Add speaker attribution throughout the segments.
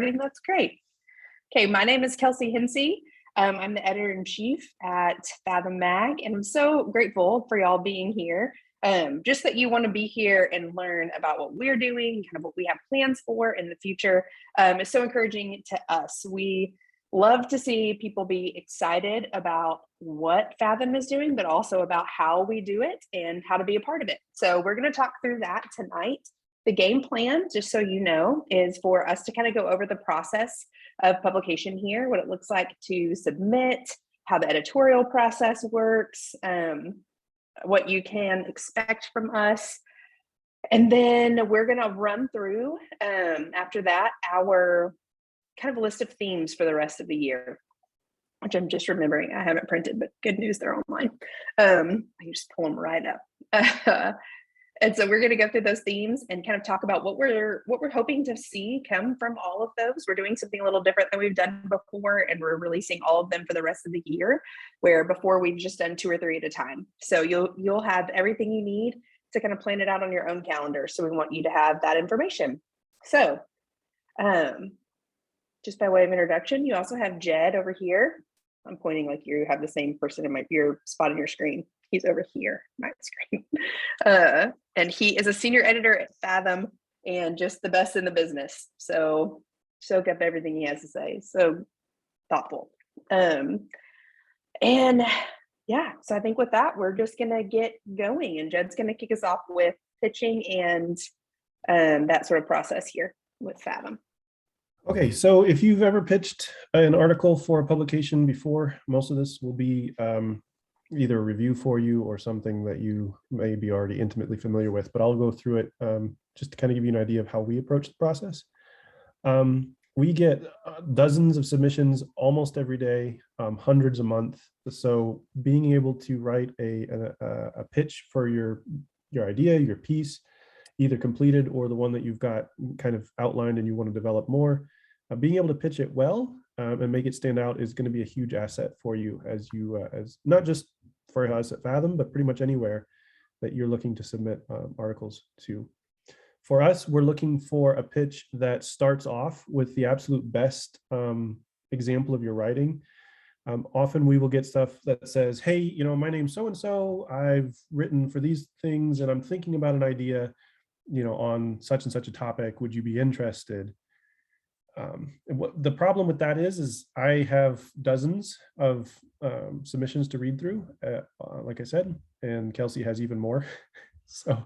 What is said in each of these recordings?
Speaker 1: That's great. Okay, my name is Kelsey Hensey. I'm the editor-in-chief at Fathom Mag, and I'm so grateful for y'all being here. Just that you want to be here and learn about what we're doing, kind of what we have plans for in the future, is so encouraging to us. We love to see people be excited about what Fathom is doing, but also about how we do it and how to be a part of it. So we're going to talk through that tonight. The game plan, just so you know, is for us to kind of go over the process of publication here, what it looks like to submit, how the editorial process works, what you can expect from us. And then we're going to run through, after that, our kind of list of themes for the rest of the year, which I'm just remembering I haven't printed, but good news, they're online. I can just pull them right up. And so we're going to go through those themes and kind of talk about what we're hoping to see come from all of those. We're doing something a little different than we've done before, and we're releasing all of them for the rest of the year, where before we've just done 2 or 3 at a time. So you'll have everything you need to kind of plan it out on your own calendar. So we want you to have that information. So just by way of introduction, you also have Jed over here. I'm pointing like you have the same person in your spot on your screen. He's over here, my screen. And he is a senior editor at Fathom and just the best in the business. So soak up everything he has to say. So thoughtful. And yeah, so I think with that, we're just going to get going, and Jed's going to kick us off with pitching and that sort of process here with Fathom.
Speaker 2: Okay, so if you've ever pitched an article for a publication before, most of this will be either a review for you or something that you may be already intimately familiar with, but I'll go through it just to kind of give you an idea of how we approach the process. We get dozens of submissions almost every day, hundreds a month. So being able to write a pitch for your idea, your piece, either completed or the one that you've got kind of outlined and you want to develop more, being able to pitch it well and make it stand out is going to be a huge asset for you as not just for us at Fathom, but pretty much anywhere that you're looking to submit articles to. For us, we're looking for a pitch that starts off with the absolute best example of your writing. Often we will get stuff that says, hey, my name's so-and-so, I've written for these things and I'm thinking about an idea, on such and such a topic, would you be interested? And what the problem with that is I have dozens of submissions to read through, like I said, and Kelsey has even more. So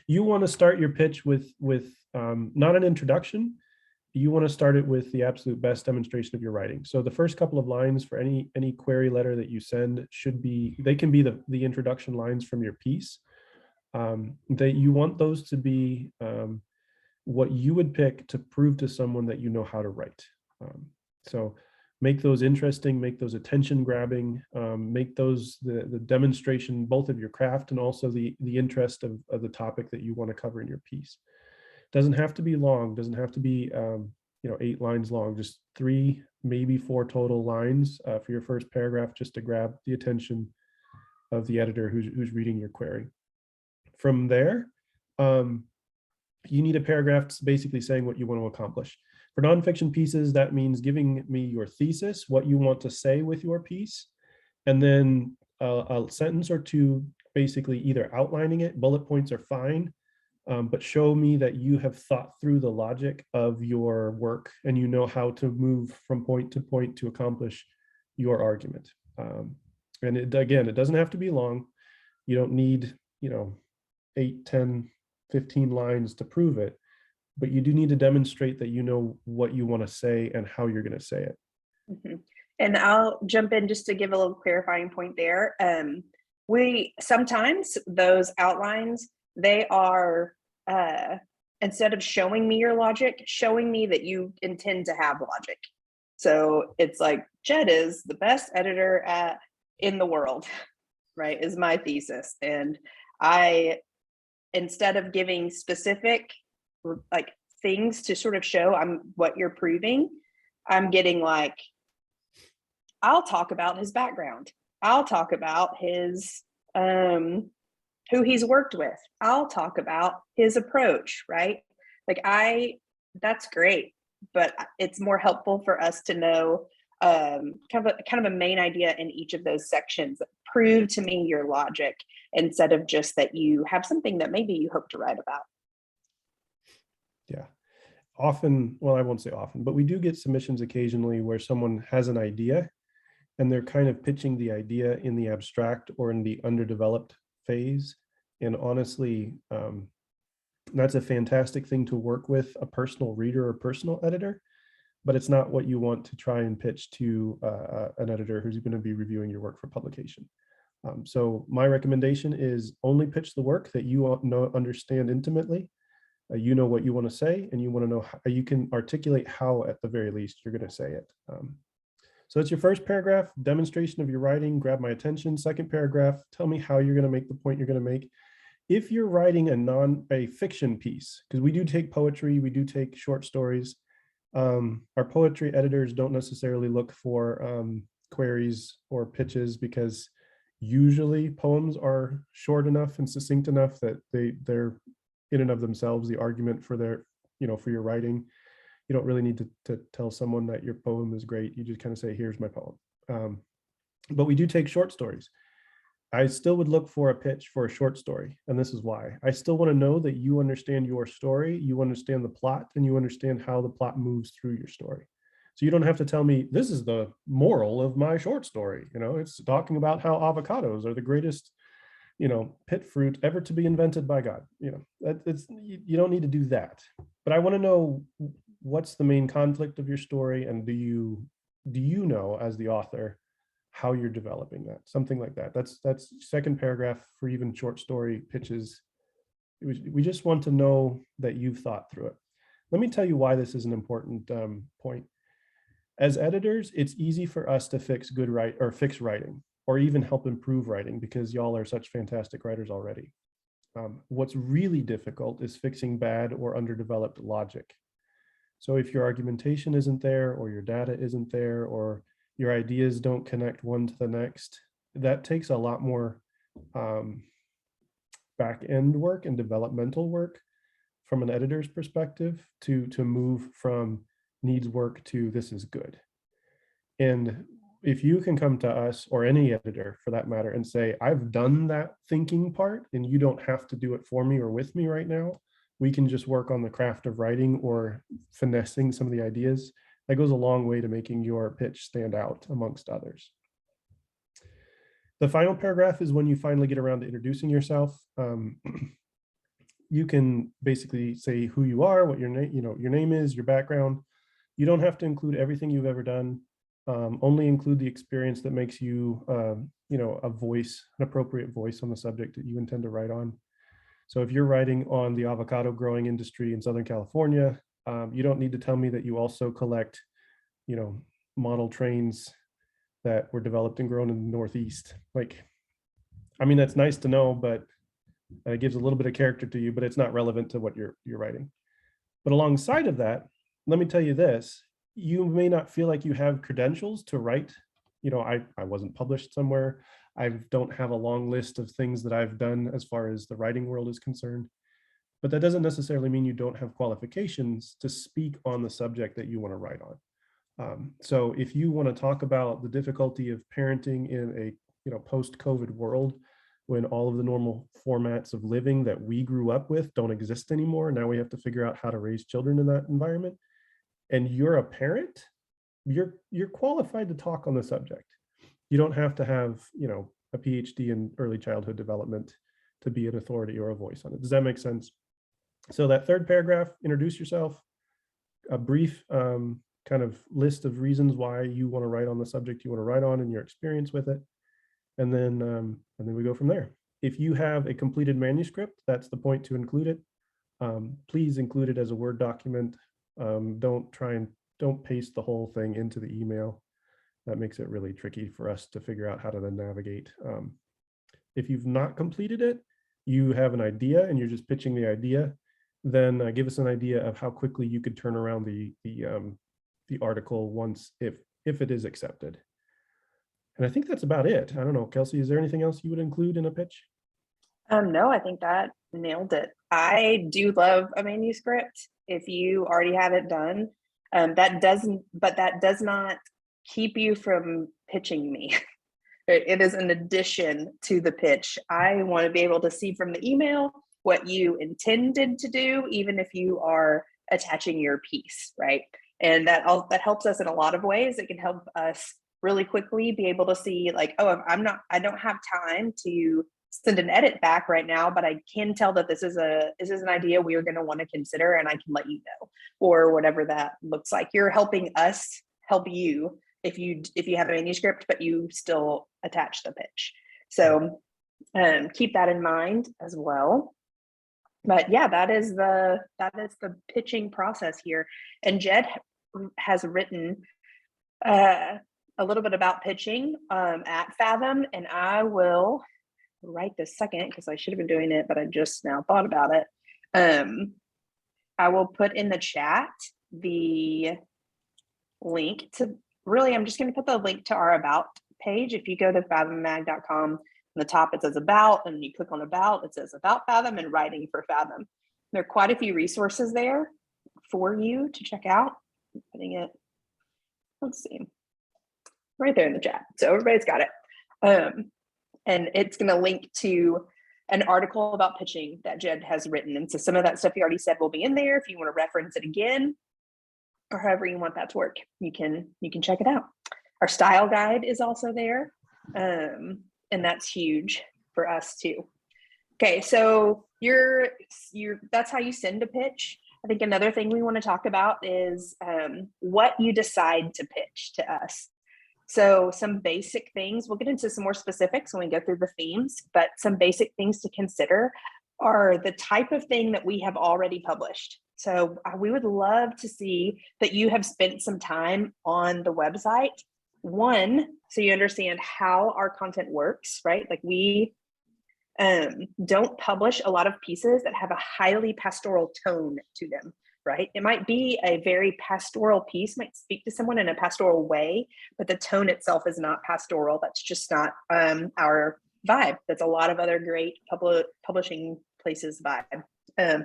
Speaker 2: you want to start your pitch with not an introduction. You want to start it with the absolute best demonstration of your writing. So the first couple of lines for any query letter that you send they can be the introduction lines from your piece. That you want those to be what you would pick to prove to someone that you know how to write. So make those interesting, make those attention grabbing, make those the demonstration both of your craft and also the interest of the topic that you want to cover in your piece. Doesn't have to be long, doesn't have to be 8 lines long, just 3, maybe 4 total lines for your first paragraph, just to grab the attention of the editor who's reading your query. From there, you need a paragraph basically saying what you want to accomplish. For nonfiction pieces, that means giving me your thesis, what you want to say with your piece, and then a sentence or 2, basically either outlining it, bullet points are fine, but show me that you have thought through the logic of your work and you know how to move from point to point to accomplish your argument. And it doesn't have to be long. You don't need, 8, 10, 15 lines to prove it, but you do need to demonstrate that you know what you want to say and how you're going to say it.
Speaker 1: Mm-hmm. And I'll jump in just to give a little clarifying point there. We sometimes those outlines, they are instead of showing me your logic, showing me that you intend to have logic. So it's like, Jed is the best editor in the world, right? Is my thesis. And instead of giving specific like things to sort of show what you're proving, I'm getting like, I'll talk about his background. I'll talk about his who he's worked with. I'll talk about his approach, right? Like that's great. but it's more helpful for us to know kind of a main idea in each of those sections. Prove to me your logic instead of just that you have something that maybe you hope to write about.
Speaker 2: Yeah. Often, well, I won't say often, but we do get submissions occasionally where someone has an idea and they're kind of pitching the idea in the abstract or in the underdeveloped phase. And honestly, that's a fantastic thing to work with a personal reader or personal editor, but it's not what you want to try and pitch to an editor who's going to be reviewing your work for publication. So my recommendation is only pitch the work that you understand intimately. You know what you want to say, and you want to know how you can articulate how, at the very least, you're going to say it. So that's your first paragraph, demonstration of your writing, grab my attention. Second paragraph, tell me how you're going to make the point you're going to make. If you're writing a fiction piece, because we do take poetry, we do take short stories. Our poetry editors don't necessarily look for queries or pitches, because usually poems are short enough and succinct enough that they're in and of themselves the argument for their, for your writing. You don't really need to tell someone that your poem is great. You just kind of say, here's my poem. But we do take short stories. I still would look for a pitch for a short story. And this is why. I still want to know that you understand your story, you understand the plot, and you understand how the plot moves through your story. So you don't have to tell me, this is the moral of my short story. It's talking about how avocados are the greatest, pit fruit ever to be invented by God. You don't need to do that. But I want to know, what's the main conflict of your story, and do you know, as the author, how you're developing that, something like that. That's second paragraph for even short story pitches. We just want to know that you've thought through it. Let me tell you why this is an important point. As editors, it's easy for us to fix writing, or even help improve writing, because y'all are such fantastic writers already. What's really difficult is fixing bad or underdeveloped logic. So if your argumentation isn't there, or your data isn't there, or your ideas don't connect one to the next, that takes a lot more back end work and developmental work from an editor's perspective to move from needs work to this is good. And if you can come to us, or any editor for that matter, and say, I've done that thinking part and you don't have to do it for me or with me right now, we can just work on the craft of writing or finessing some of the ideas. That goes a long way to making your pitch stand out amongst others. The final paragraph is when you finally get around to introducing yourself. You can basically say who you are, what your name is, your background. You don't have to include everything you've ever done. Only include the experience that makes you, a voice, an appropriate voice on the subject that you intend to write on. So if you're writing on the avocado growing industry in Southern California, you don't need to tell me that you also collect, model trains that were developed and grown in the Northeast. That's nice to know, but it gives a little bit of character to you, but it's not relevant to what you're writing. But alongside of that, let me tell you this, you may not feel like you have credentials to write. I wasn't published somewhere. I don't have a long list of things that I've done as far as the writing world is concerned. But that doesn't necessarily mean you don't have qualifications to speak on the subject that you want to write on. So if you want to talk about the difficulty of parenting in a post-COVID world, when all of the normal formats of living that we grew up with don't exist anymore, now we have to figure out how to raise children in that environment, and you're a parent, you're qualified to talk on the subject. You don't have to have a PhD in early childhood development to be an authority or a voice on it. Does that make sense? So that third paragraph, introduce yourself, a brief kind of list of reasons why you want to write on the subject you want to write on and your experience with it. And then we go from there. If you have a completed manuscript, that's the point to include it. Please include it as a Word document. Don't paste the whole thing into the email. That makes it really tricky for us to figure out how to then navigate. If you've not completed it, you have an idea and you're just pitching the idea, then give us an idea of how quickly you could turn around the article once, if it is accepted. And I think that's about it. I don't know, Kelsey, is there anything else you would include in a pitch?
Speaker 1: No, I think that nailed it. I do love a manuscript. If you already have it done, That does not keep you from pitching me. It is an addition to the pitch. I want to be able to see from the email what you intended to do, even if you are attaching your piece, right? And that helps us in a lot of ways. It can help us really quickly be able to see like, oh, I don't have time to send an edit back right now, but I can tell that this is an idea we are going to want to consider, and I can let you know, or whatever that looks like. You're helping us help you if you have a manuscript, but you still attach the pitch. So keep that in mind as well. But yeah, that is the pitching process here. And Jed has written a little bit about pitching at Fathom, and I will right this second, because I should have been doing it, but I just now thought about it. I will put in the chat the link to, really, I'm just going to put the link to our About page. If you go to fathommag.com, on the top it says About, and you click on About, it says About Fathom and Writing for Fathom. There are quite a few resources there for you to check out. I'm putting it, let's see, right there in the chat. So everybody's got it. And it's going to link to an article about pitching that Jed has written. And so some of that stuff you already said will be in there. If you want to reference it again, or however you want that to work, you can check it out. Our style guide is also there. And that's huge for us too. Okay, so that's how you send a pitch. I think another thing we want to talk about is what you decide to pitch to us. So some basic things, we'll get into some more specifics when we go through the themes, but some basic things to consider are the type of thing that we have already published. So we would love to see that you have spent some time on the website. One, so you understand how our content works, right? Like we don't publish a lot of pieces that have a highly pastoral tone to them, right? It might be a very pastoral piece, might speak to someone in a pastoral way, but the tone itself is not pastoral. That's just not our vibe. That's a lot of other great publishing places vibe,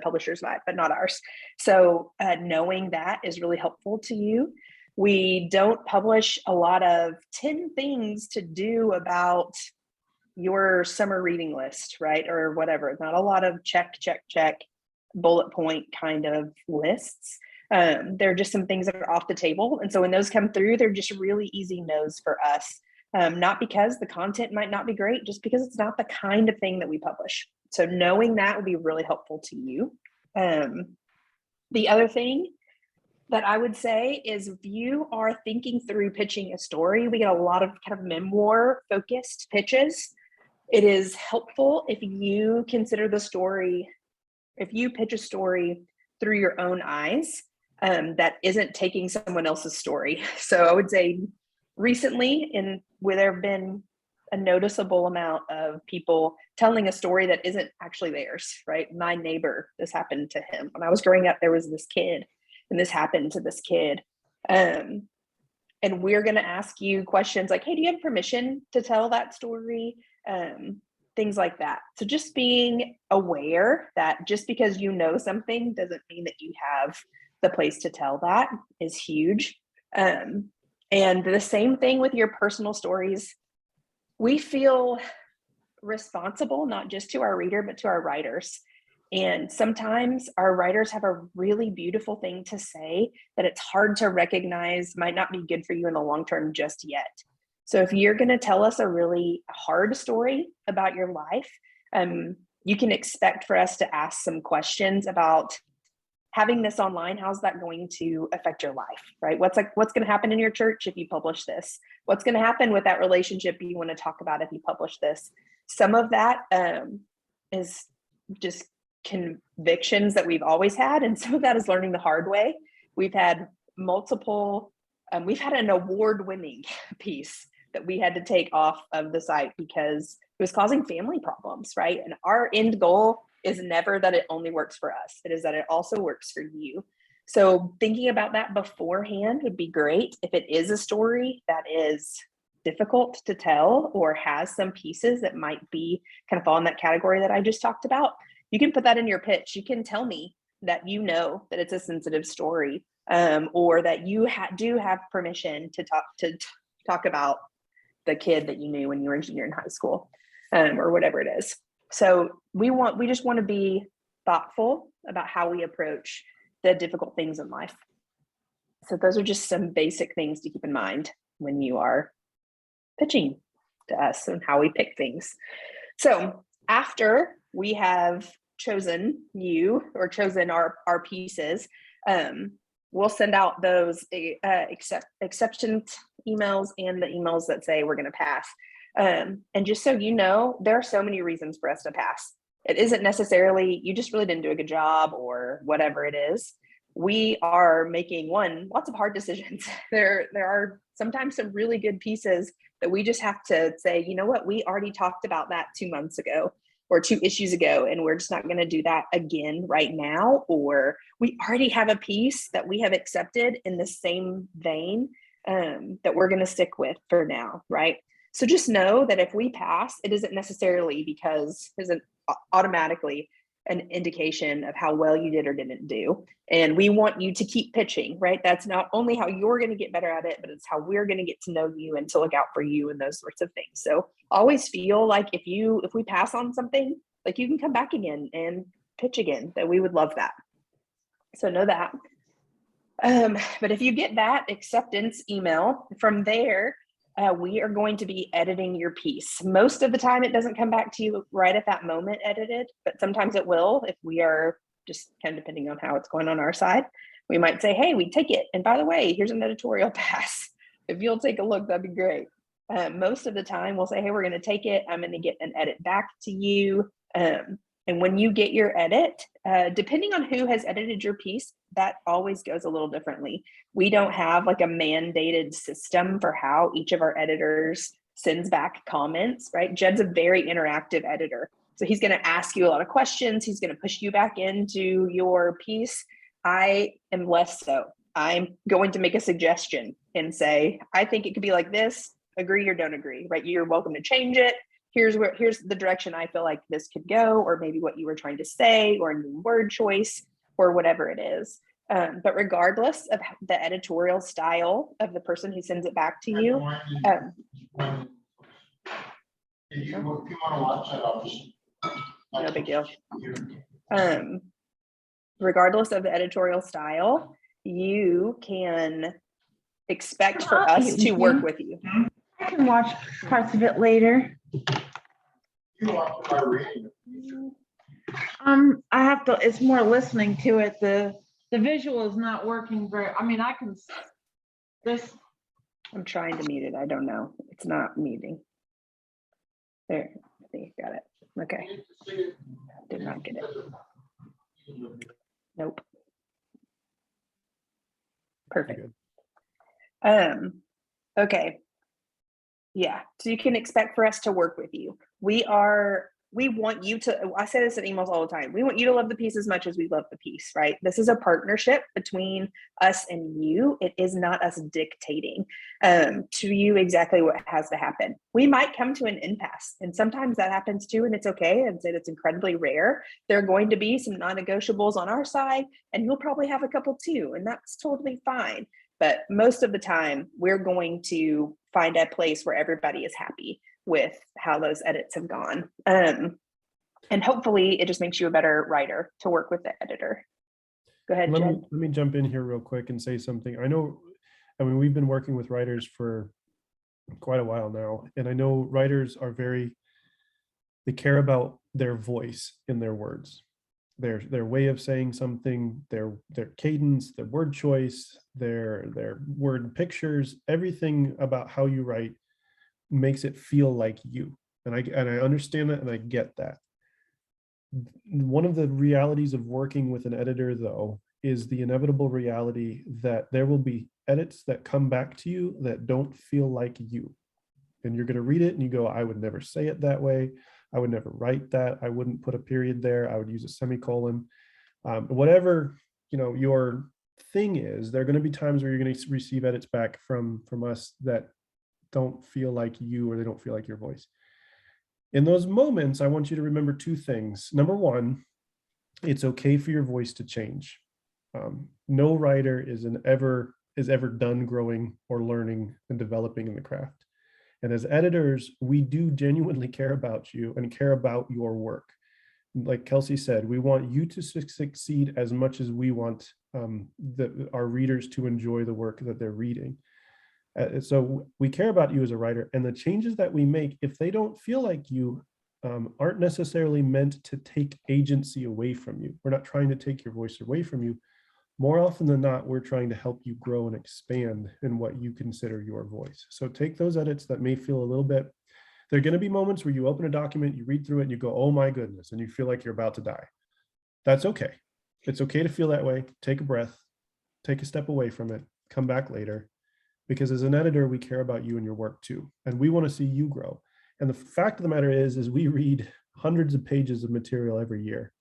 Speaker 1: publishers vibe, but not ours. So knowing that is really helpful to you. We don't publish a lot of 10 things to do about your summer reading list, right? Or whatever. Not a lot of check bullet point kind of lists. They're just some things that are off the table. And so when those come through, they're just really easy no's for us. Not because the content might not be great, just because it's not the kind of thing that we publish. So knowing that would be really helpful to you. The other thing that I would say is if you are thinking through pitching a story, we get a lot of kind of memoir focused pitches. It is helpful if you consider the story, if you pitch a story through your own eyes, that isn't taking someone else's story. So I would say recently, where there have been a noticeable amount of people telling a story that isn't actually theirs, right? My neighbor, this happened to him. When I was growing up, there was this kid, and this happened to this kid. And we're going to ask you questions like, hey, do you have permission to tell that story? Things like that. So just being aware that just because you know something doesn't mean that you have the place to tell that is huge. And the same thing with your personal stories. We feel responsible, not just to our reader, but to our writers. And sometimes our writers have a really beautiful thing to say that it's hard to recognize might not be good for you in the long term just yet. So if you're going to tell us a really hard story about your life, you can expect for us to ask some questions about having this online. How's that going to affect your life, right? What's going to happen in your church if you publish this? What's going to happen with that relationship you want to talk about if you publish this? Some of that is just convictions that we've always had, and some of that is learning the hard way. We've had we've had an award-winning piece that we had to take off of the site because it was causing family problems, right? And our end goal is never that it only works for us. It is that it also works for you. So thinking about that beforehand would be great. If it is a story that is difficult to tell or has some pieces that might be kind of fall in that category that I just talked about, you can put that in your pitch. You can tell me that you know that it's a sensitive story. or that you do have permission to talk about the kid that you knew when you were a junior in high school, or whatever it is. So we just want to be thoughtful about how we approach the difficult things in life. So those are just some basic things to keep in mind when you are pitching to us and how we pick things. So after we have chosen you or chosen our pieces, we'll send out those acceptance emails and the emails that say we're going to pass. And just so you know, there are so many reasons for us to pass. It isn't necessarily you just really didn't do a good job or whatever it is. We are making lots of hard decisions. There are sometimes some really good pieces that we just have to say, you know what, we already talked about that 2 months ago or 2 issues ago, and we're just not going to do that again right now. Or we already have a piece that we have accepted in the same vein that we're going to stick with for now, right? So just know that if we pass, it isn't necessarily because isn't automatically an indication of how well you did or didn't do. And we want you to keep pitching, right? That's not only how you're going to get better at it, but it's how we're going to get to know you and to look out for you and those sorts of things. So always feel like if we pass on something, like you can come back again and pitch again, that we would love that. So know that. But if you get that acceptance email from there, we are going to be editing your piece. Most of the time, it doesn't come back to you right at that moment edited, but sometimes it will if we are just kind of depending on how it's going on our side. We might say, hey, we take it. And by the way, here's an editorial pass. If you'll take a look, that'd be great. Most of the time, we'll say, hey, we're going to take it. I'm going to get an edit back to you. And when you get your edit, depending on who has edited your piece, that always goes a little differently. We don't have like a mandated system for how each of our editors sends back comments, right? Jed's a very interactive editor. So he's going to ask you a lot of questions. He's going to push you back into your piece. I am less so. I'm going to make a suggestion and say, I think it could be like this, agree or don't agree, right? You're welcome to change it. Here's the direction I feel like this could go, or maybe what you were trying to say, or a new word choice, or whatever it is. But regardless of the editorial style of the person who sends it back to you,
Speaker 3: if you want to watch it,
Speaker 1: no big deal. Regardless of the editorial style, you can expect for us to work with you.
Speaker 4: I can watch parts of it later.
Speaker 3: You watch it by reading.
Speaker 4: I have to, it's more listening to it. The visual is not working very, I mean, I can, this.
Speaker 1: I'm trying to mute it. I don't know. It's not muting. There, I think I got it. Okay. Did not get it. Nope. Perfect. Okay. Yeah, so you can expect for us to work with you. We want you to, I say this in emails all the time, we want you to love the piece as much as we love the piece, right? This is a partnership between us and you. It is not us dictating to you exactly what has to happen. We might come to an impasse, and sometimes that happens too, and it's okay. I'd say that's incredibly rare. There are going to be some non-negotiables on our side, and you'll probably have a couple too, and that's totally fine. But most of the time, we're going to find a place where everybody is happy with how those edits have gone. And hopefully it just makes you a better writer to work with the editor. Go ahead, Jed.
Speaker 2: Let me jump in here real quick and say something. I mean, we've been working with writers for quite a while now, and I know writers are they care about their voice in their words. Their way of saying something, their cadence, their word choice, their word pictures, everything about how you write makes it feel like you. And I understand that, and I get that. One of the realities of working with an editor, though, is the inevitable reality that there will be edits that come back to you that don't feel like you. And you're going to read it and you go, I would never say it that way. I would never write that. I wouldn't put a period there. I would use a semicolon. Whatever, your thing is, there are going to be times where you're going to receive edits back from us that don't feel like you, or they don't feel like your voice. In those moments, I want you to remember two things. Number one, it's okay for your voice to change. No writer is ever done growing or learning and developing in the craft. And as editors, we do genuinely care about you and care about your work. Like Kelsey said, we want you to succeed as much as we want our readers to enjoy the work that they're reading. So we care about you as a writer, and the changes that we make, if they don't feel like you, aren't necessarily meant to take agency away from you. We're not trying to take your voice away from you. More often than not, we're trying to help you grow and expand in what you consider your voice. So take those edits that may feel a little bit, there are going to be moments where you open a document, you read through it and you go, oh my goodness, and you feel like you're about to die. That's okay. It's okay to feel that way. Take a breath, take a step away from it, come back later, because as an editor, we care about you and your work too. And we want to see you grow. And the fact of the matter is we read hundreds of pages of material every year.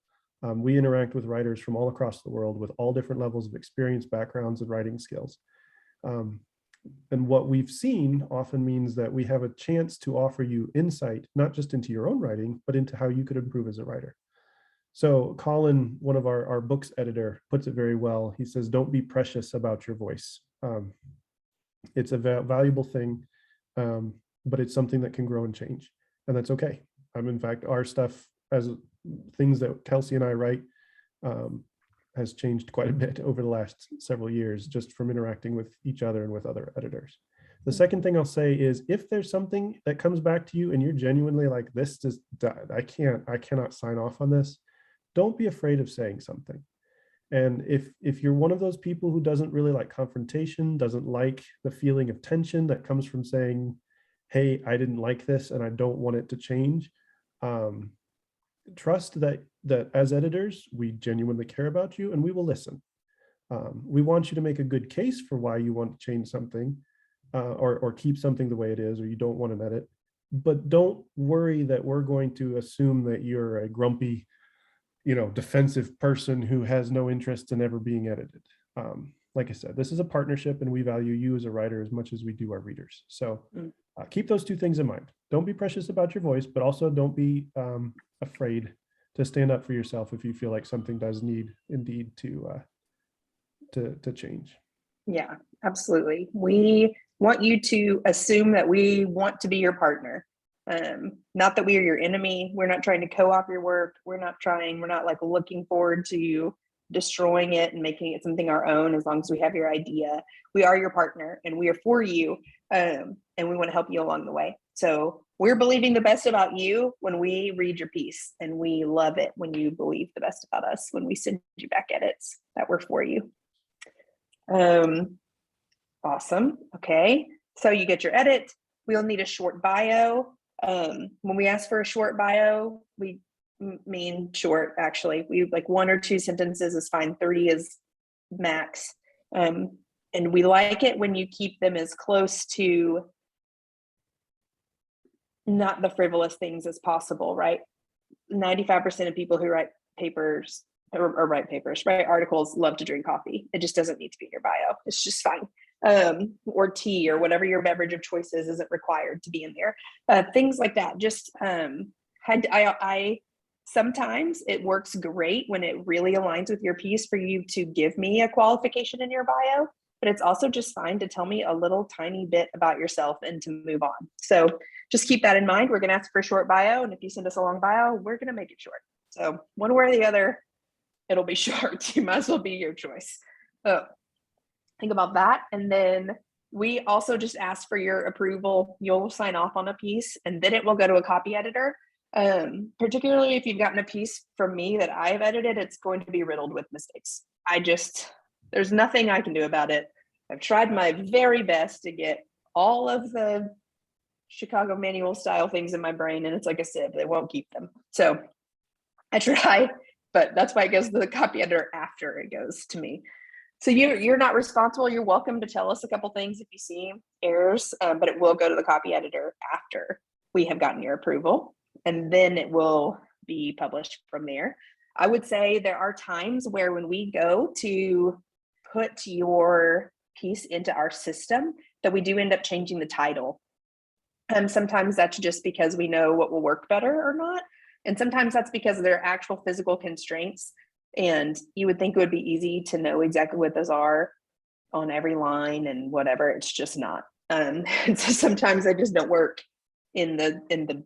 Speaker 2: We interact with writers from all across the world with all different levels of experience, backgrounds, and writing skills. And what we've seen often means that we have a chance to offer you insight, not just into your own writing, but into how you could improve as a writer. So Colin, one of our books editor, puts it very well. He says, don't be precious about your voice. It's a valuable thing, but it's something that can grow and change. And that's okay. In fact, our stuff, as things that Kelsey and I write, has changed quite a bit over the last several years, just from interacting with each other and with other editors. The second thing I'll say is, if there's something that comes back to you and you're genuinely like, this just, I cannot sign off on this, don't be afraid of saying something. And if you're one of those people who doesn't really like confrontation, doesn't like the feeling of tension that comes from saying, hey, I didn't like this and I don't want it to change, trust that as editors, we genuinely care about you and we will listen. We want you to make a good case for why you want to change something, or keep something the way it is, or you don't want to edit. But don't worry that we're going to assume that you're a grumpy, defensive person who has no interest in ever being edited. Like I said, this is a partnership and we value you as a writer as much as we do our readers. So keep those two things in mind. Don't be precious about your voice, but also don't be afraid to stand up for yourself if you feel like something does need indeed to change.
Speaker 1: Yeah, absolutely. We want you to assume that we want to be your partner. Not that we are your enemy. We're not trying to co-op your work. We're not like looking forward to destroying it and making it something our own, as long as we have your idea. We are your partner and we are for you. And we want to help you along the way. So we're believing the best about you when we read your piece, and we love it when you believe the best about us when we send you back edits that were for you. Awesome. Okay. So you get your edit. We'll need a short bio. When we ask for a short bio, we mean short, actually. We like 1 or 2 sentences is fine. 30 is max. And we like it when you keep them as close to not the frivolous things as possible, right? 95% of people who write papers or write articles love to drink coffee. It just doesn't need to be in your bio. It's just fine. Or tea, or whatever your beverage of choice is, isn't required to be in there. Things like that. Just I sometimes it works great when it really aligns with your piece for you to give me a qualification in your bio, but it's also just fine to tell me a little tiny bit about yourself and to move on. So just keep that in mind. We're going to ask for a short bio, and if you send us a long bio, we're going to make it short. So one way or the other, it'll be short. You might as well be your choice. So think about that. And then we also just ask for your approval. You'll sign off on a piece, and then it will go to a copy editor. Particularly if you've gotten a piece from me that I've edited, it's going to be riddled with mistakes. There's nothing I can do about it. I've tried my very best to get all of the Chicago manual style things in my brain, and it's like a sieve. They won't keep them. So I try, but that's why it goes to the copy editor after it goes to me. So you're not responsible. You're welcome to tell us a couple things if you see errors, but it will go to the copy editor after we have gotten your approval, and then it will be published from there. I would say there are times where when we go to put your piece into our system that we do end up changing the title. Sometimes that's just because we know what will work better or not. And sometimes that's because of their actual physical constraints. And you would think it would be easy to know exactly what those are on every line and whatever. It's just not. And so sometimes they just don't work in the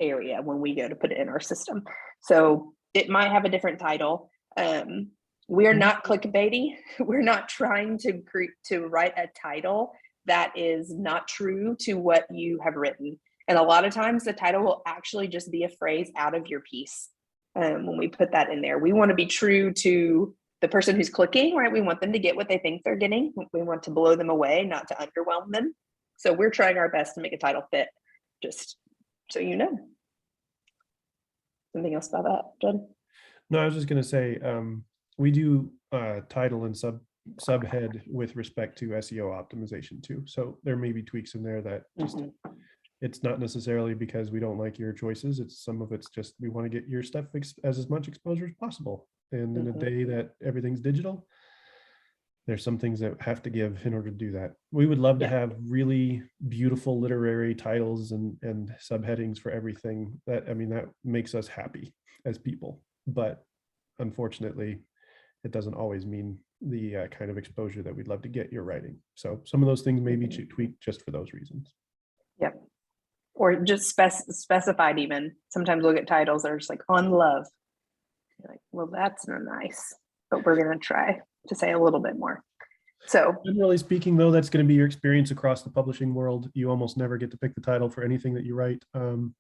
Speaker 1: area when we go to put it in our system. So it might have a different title. We are not clickbaity. We're not trying to write a title that is not true to what you have written. And a lot of times the title will actually just be a phrase out of your piece. When we put that in there, we want to be true to the person who's clicking, right? We want them to get what they think they're getting. We want to blow them away, not to underwhelm them. So we're trying our best to make a title fit, just so you know. Something else about that, Jen?
Speaker 2: No, I was just going to say, we do title and subhead with respect to SEO optimization too. So there may be tweaks in there that just, it's not necessarily because we don't like your choices. It's some of it's just, we want to get your stuff as much exposure as possible. And in a day that everything's digital, there's some things that have to give in order to do that. We would love to have really beautiful literary titles and subheadings for everything. That makes us happy as people. But unfortunately, it doesn't always mean the kind of exposure that we'd love to get your writing. So some of those things may be tweaked just for those reasons.
Speaker 1: Yep. Or just specified even. Sometimes we'll get titles that are just like on love. You're like, well, that's not nice, but we're going to try to say a little bit more. So
Speaker 2: generally speaking, though, that's going to be your experience across the publishing world. You almost never get to pick the title for anything that you write.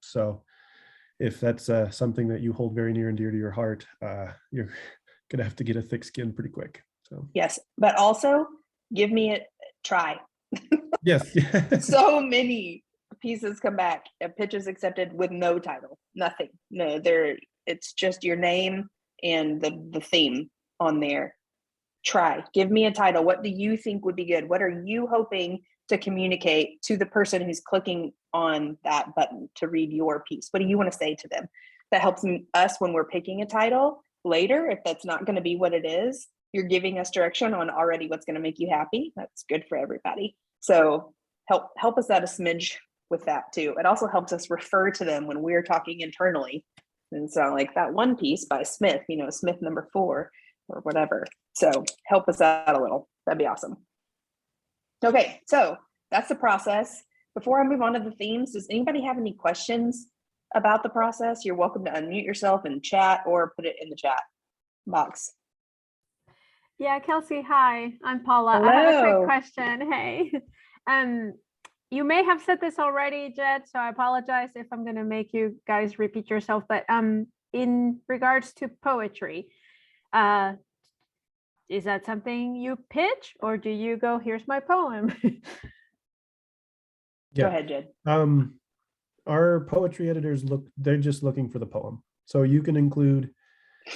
Speaker 2: So if that's something that you hold very near and dear to your heart, you're going to have to get a thick skin pretty quick. So
Speaker 1: yes, but also give me a try.
Speaker 2: Yes.
Speaker 1: So many pieces come back, pitches accepted with no title, nothing. No, it's just your name and the theme on there. Try, give me a title. What do you think would be good? What are you hoping to communicate to the person who's clicking on that button to read your piece? What do you want to say to them? That helps us when we're picking a title later. If that's not going to be what it is, you're giving us direction on already what's going to make you happy. That's good for everybody. So help us out a smidge with that too. It also helps us refer to them when we're talking internally. And so like that one piece by Smith, Smith number 4 or whatever. So help us out a little. That'd be awesome. Okay, so that's the process. Before I move on to the themes, does anybody have any questions about the process? You're welcome to unmute yourself and chat or put it in the chat box.
Speaker 5: Yeah, Kelsey, hi, I'm Paula.
Speaker 1: Hello.
Speaker 5: I have a quick question. Hey, you may have said this already, Jed, so I apologize if I'm going to make you guys repeat yourself, but in regards to poetry, is that something you pitch or do you go, here's my poem?
Speaker 1: Go ahead, Jed.
Speaker 2: Our poetry editors they're just looking for the poem. So you can include,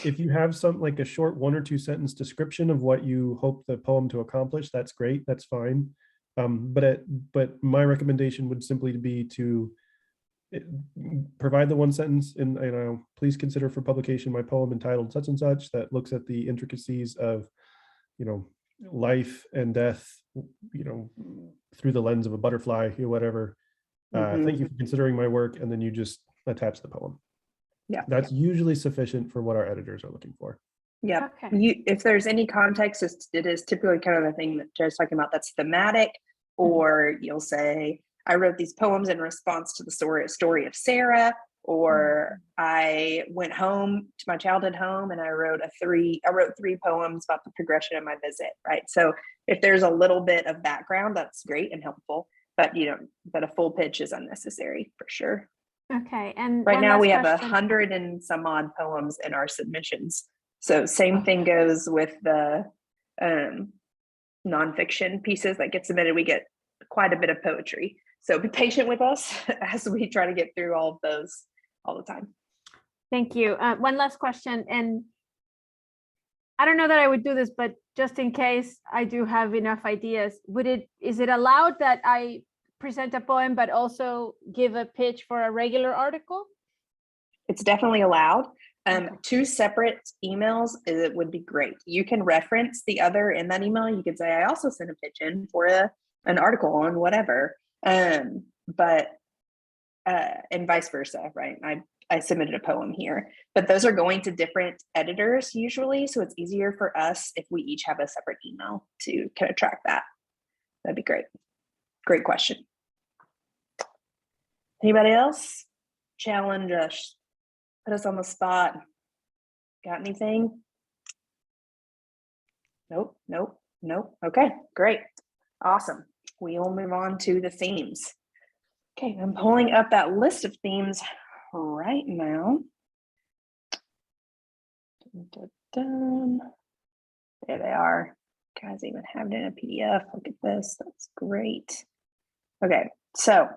Speaker 2: if you have some like a short 1 or 2 sentence description of what you hope the poem to accomplish, that's great, that's fine. But my recommendation would simply be to provide the 1 sentence in, please consider for publication my poem entitled such and such that looks at the intricacies of, life and death, through the lens of a butterfly or whatever. Thank you for considering my work. And then you just attach the poem.
Speaker 1: Yeah.
Speaker 2: That's usually sufficient for what our editors are looking for.
Speaker 1: Yeah.
Speaker 5: Okay.
Speaker 1: If there's any context, it is typically kind of the thing that Jed's talking about that's thematic, or you'll say, I wrote these poems in response to the story of Sarah, or I went home to my childhood home and I wrote 3 poems about the progression of my visit, right? So if there's a little bit of background, that's great and helpful, but but a full pitch is unnecessary for sure.
Speaker 5: Okay. And
Speaker 1: right now we have 100 and some odd poems in our submissions. So same thing goes with the nonfiction pieces that get submitted. We get quite a bit of poetry. So be patient with us as we try to get through all of those all the time.
Speaker 5: Thank you. One last question. And I don't know that I would do this, but just in case I do have enough ideas, is it allowed that I present a poem, but also give a pitch for a regular article? It's
Speaker 1: definitely allowed. 2 separate emails, it would be great. You can reference the other in that email. You could say, I also sent a pitch in for an article on whatever, and vice versa, right? I submitted a poem here, but those are going to different editors usually. So it's easier for us if we each have a separate email to kind of track that. That'd be great. Great question. Anybody else? Challenge us. Put us on the spot. Got anything? Nope, nope, nope. Okay, great. Awesome. We'll move on to the themes. Okay, I'm pulling up that list of themes right now. Dun, dun, dun. There they are. Guys, even have it in a PDF. Look at this. That's great. Okay, so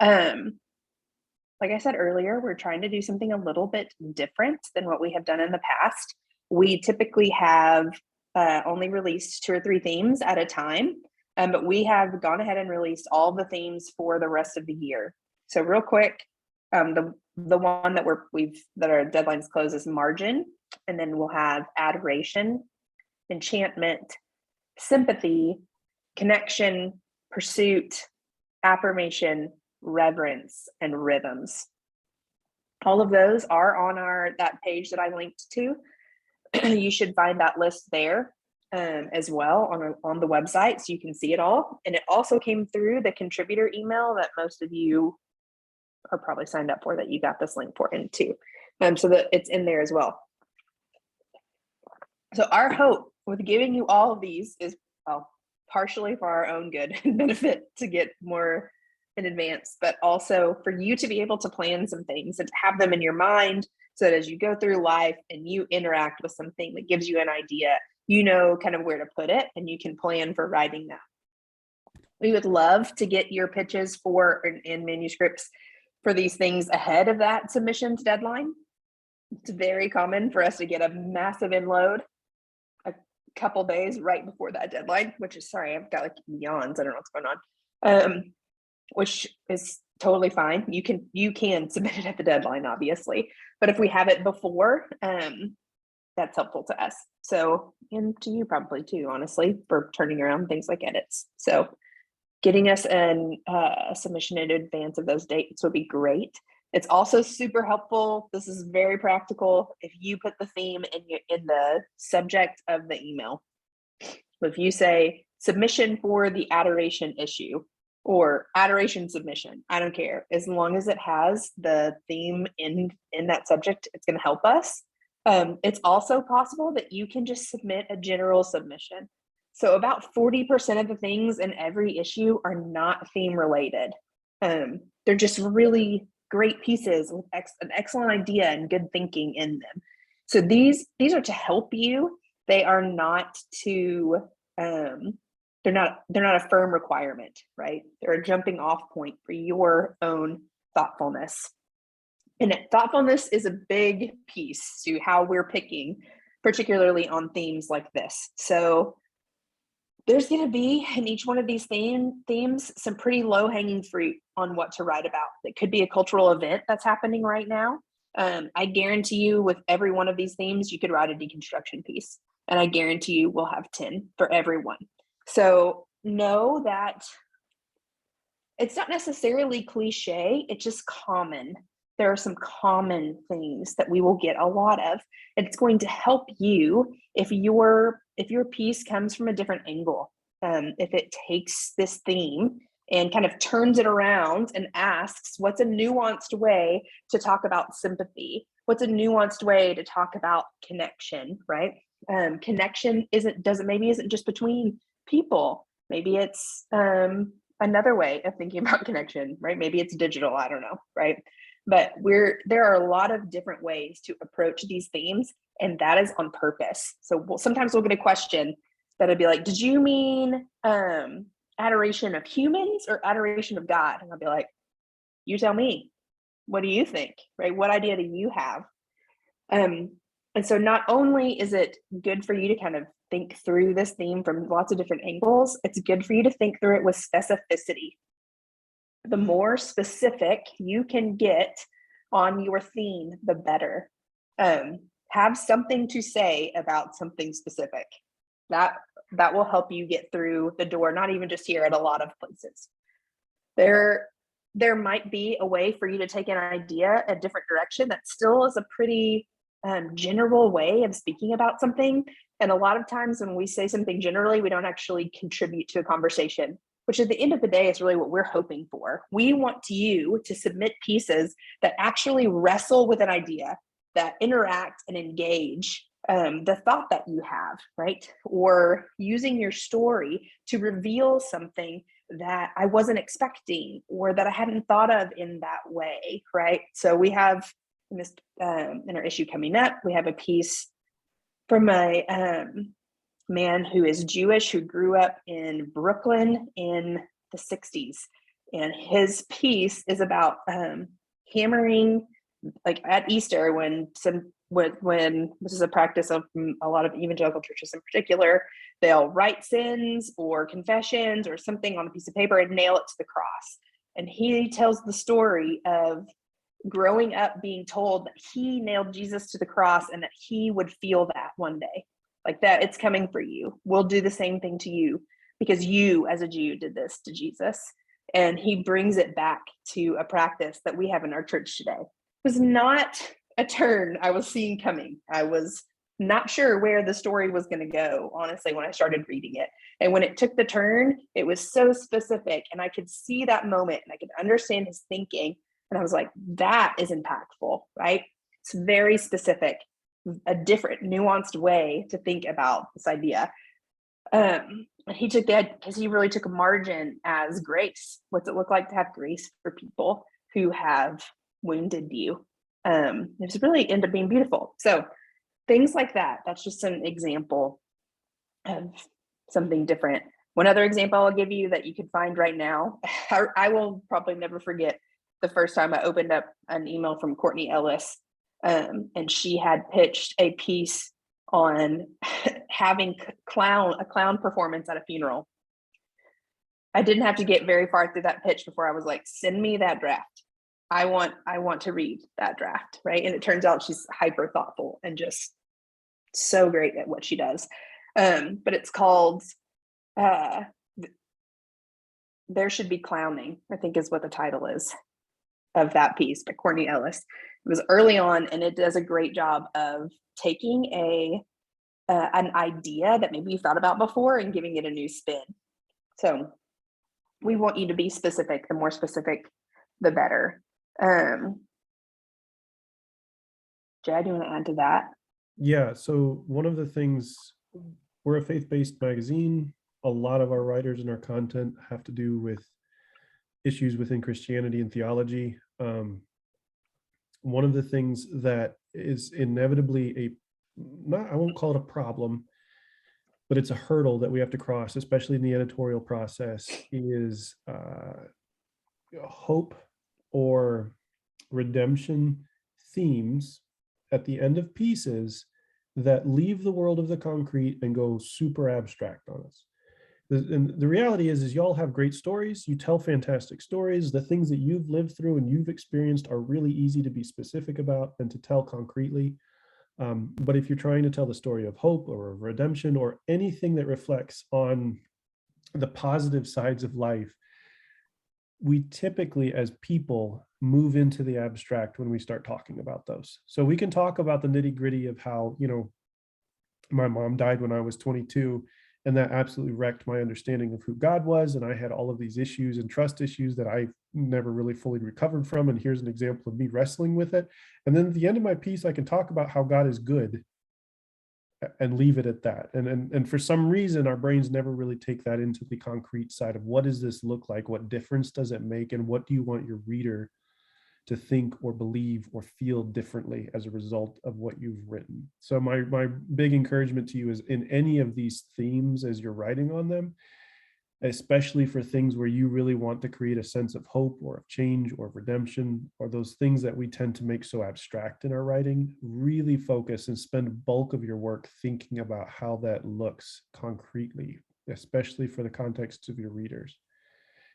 Speaker 1: like I said earlier, we're trying to do something a little bit different than what we have done in the past. We typically have only released 2 or 3 themes at a time, but we have gone ahead and released all the themes for the rest of the year. So real quick, the one that that our deadlines close is margin, and then we'll have adoration, enchantment, sympathy, connection, pursuit, affirmation, reverence, and rhythms. All of those are on that page that I linked to. You should find that list there as well on the website, so you can see it all. And it also came through the contributor email that most of you are probably signed up for, that you got this link for in too. So that it's in there as well. So our hope with giving you all of these is, well, partially for our own good and benefit to get more in advance, but also for you to be able to plan some things and to have them in your mind, so that as you go through life and you interact with something that gives you an idea, you know kind of where to put it, and you can plan for writing that. We would love to get your pitches in manuscripts for these things ahead of that submissions deadline. It's very common for us to get a massive inload a couple days right before that deadline, which is, sorry, I've got like yawns. I don't know what's going on. Which is totally fine. You can submit it at the deadline, obviously, but if we have it before, that's helpful to us. So, and to you probably too, honestly, for turning around things like edits. So getting us a submission in advance of those dates would be great. It's also super helpful. This is very practical. If you put the theme in the subject of the email, if you say submission for the adoration issue, or adoration submission, I don't care. As long as it has the theme in that subject, it's going to help us. It's also possible that you can just submit a general submission. So about 40% of the things in every issue are not theme related. They're just really great pieces with an excellent idea and good thinking in them. So these are to help you. They are not to they're not a firm requirement, right? They're a jumping off point for your own thoughtfulness. And thoughtfulness is a big piece to how we're picking, particularly on themes like this. So there's going to be in each one of these themes some pretty low-hanging fruit on what to write about. It could be a cultural event that's happening right now. I guarantee you with every one of these themes, you could write a deconstruction piece. And I guarantee you we'll have 10 for every one. So know that it's not necessarily cliche, it's just common. There are some common things that we will get a lot of. It's going to help you if your piece comes from a different angle. If it takes this theme and kind of turns it around and asks, what's a nuanced way to talk about sympathy? What's a nuanced way to talk about connection, right? Connection isn't just between people. Maybe it's another way of thinking about connection, right? Maybe it's digital, I don't know, right? But there are a lot of different ways to approach these themes, and that is on purpose. So sometimes we'll get a question that'll be like, did you mean adoration of humans or adoration of God? And I'll be like, you tell me. What do you think, right? What idea do you have? And so not only is it good for you to kind of think through this theme from lots of different angles, it's good for you to think through it with specificity. The more specific you can get on your theme, the better. Have something to say about something specific. That will help you get through the door, not even just here, at a lot of places. There there might be a way for you to take an idea a different direction that still is a pretty general way of speaking about something. And a lot of times when we say something generally, we don't actually contribute to a conversation, which at the end of the day is really what we're hoping for. We want you to submit pieces that actually wrestle with an idea, that interact and engage the thought that you have, right? Or using your story to reveal something that I wasn't expecting or that I hadn't thought of in that way, right? So we have in this in our issue coming up, we have a piece from a man who is Jewish, who grew up in Brooklyn in the 60s. And his piece is about hammering, like at Easter, when this is a practice of a lot of evangelical churches in particular, they'll write sins or confessions or something on a piece of paper and nail it to the cross. And he tells the story of growing up being told that he nailed Jesus to the cross and that he would feel that one day, like that it's coming for you. We'll do the same thing to you because you as a Jew did this to Jesus. And he brings it back to a practice that we have in our church today. It was not a turn I was seeing coming. I was not sure where the story was going to go, honestly, when I started reading it. And when it took the turn, it was so specific, and I could see that moment and I could understand his thinking. And I was like, that is impactful, right? It's very specific, a different nuanced way to think about this idea. He took that because he really took a margin as grace. What's it look like to have grace for people who have wounded you? It's really ended up being beautiful. So things like that, that's just an example of something different. One other example I'll give you that you could find right now, I will probably never forget the first time I opened up an email from Courtney Ellis, and she had pitched a piece on having a clown performance at a funeral. I didn't have to get very far through that pitch before I was like, send me that draft. I want to read that draft, right? And it turns out she's hyper thoughtful and just so great at what she does. But it's called There Should Be Clowning, I think is what the title is of that piece by Courtney Ellis. It was early on, and it does a great job of taking an idea that maybe you thought about before and giving it a new spin. So we want you to be specific. The more specific, the better. Jed, do you want to add to that?
Speaker 2: Yeah, so one of the things, we're a faith-based magazine. A lot of our writers and our content have to do with issues within Christianity and theology. One of the things that is inevitably I won't call it a problem, but it's a hurdle that we have to cross, especially in the editorial process, is hope or redemption themes at the end of pieces that leave the world of the concrete and go super abstract on us. And the reality is y'all have great stories. You tell fantastic stories. The things that you've lived through and you've experienced are really easy to be specific about and to tell concretely. But if you're trying to tell the story of hope or of redemption or anything that reflects on the positive sides of life, we typically, as people, move into the abstract when we start talking about those. So we can talk about the nitty-gritty of how, my mom died when I was 22, and that absolutely wrecked my understanding of who God was. And I had all of these issues and trust issues that I never really fully recovered from. And here's an example of me wrestling with it. And then at the end of my piece, I can talk about how God is good and leave it at that. And for some reason, our brains never really take that into the concrete side of what does this look like? What difference does it make? And what do you want your reader to think or believe or feel differently as a result of what you've written? So my big encouragement to you is, in any of these themes as you're writing on them, especially for things where you really want to create a sense of hope or of change or of redemption, or those things that we tend to make so abstract in our writing, really focus and spend bulk of your work thinking about how that looks concretely, especially for the context of your readers.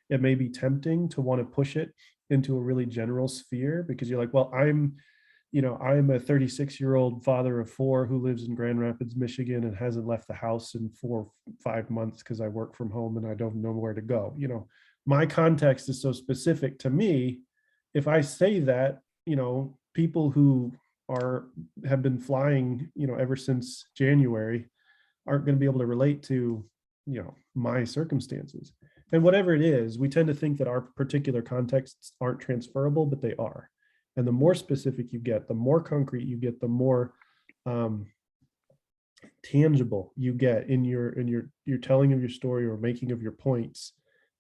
Speaker 2: It may be tempting to want to push it into a really general sphere because you're like, well, I'm I'm a 36-year-old father of 4 who lives in Grand Rapids, Michigan, and hasn't left the house in 4-5 months because I work from home and I don't know where to go. My context is so specific to me. If I say that, people who have been flying, ever since January aren't going to be able to relate to, my circumstances. And whatever it is, we tend to think that our particular contexts aren't transferable, but they are. And the more specific you get, the more concrete you get, the more tangible you get in your telling of your story or making of your points,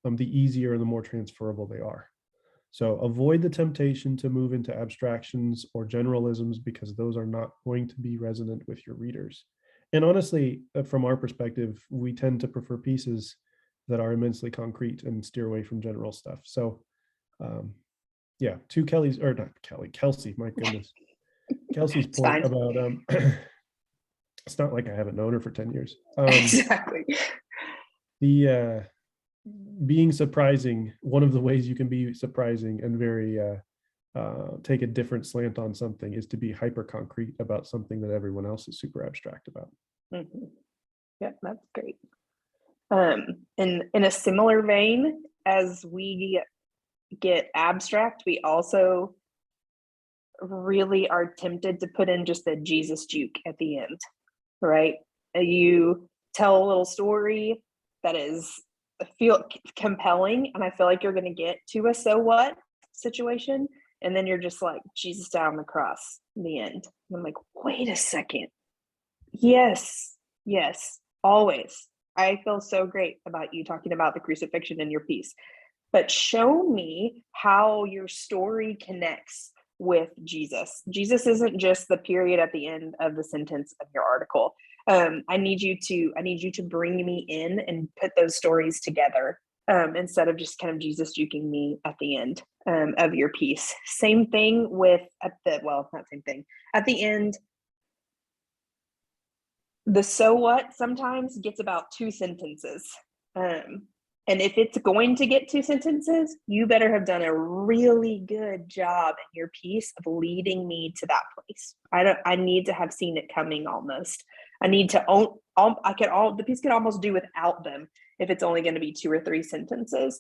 Speaker 2: the easier and the more transferable they are. So avoid the temptation to move into abstractions or generalisms, because those are not going to be resonant with your readers. And honestly, from our perspective, we tend to prefer pieces that are immensely concrete and steer away from general stuff. So to Kelsey, my goodness. Kelsey's point about it's not like I haven't known her for 10 years.
Speaker 1: Exactly.
Speaker 2: The being surprising, one of the ways you can be surprising and very take a different slant on something is to be hyper concrete about something that everyone else is super abstract about.
Speaker 1: Mm-hmm. Yeah, that's great. In a similar vein, as we get abstract, we also really are tempted to put in just a Jesus juke at the end, right? You tell a little story that feel compelling, and I feel like you're going to get to a so what situation, and then you're just like, Jesus died on the cross in the end. And I'm like, wait a second. Yes, always. I feel so great about you talking about the crucifixion in your piece, but show me how your story connects with Jesus. Jesus isn't just the period at the end of the sentence of your article. I need you to bring me in and put those stories together, instead of just kind of Jesus juking me at the end of your piece. Same thing with at the end. The so what sometimes gets about 2 sentences. And if it's going to get 2 sentences, you better have done a really good job in your piece of leading me to that place. I need to have seen it coming almost. I need to the piece could almost do without them if it's only going to be 2 or 3 sentences.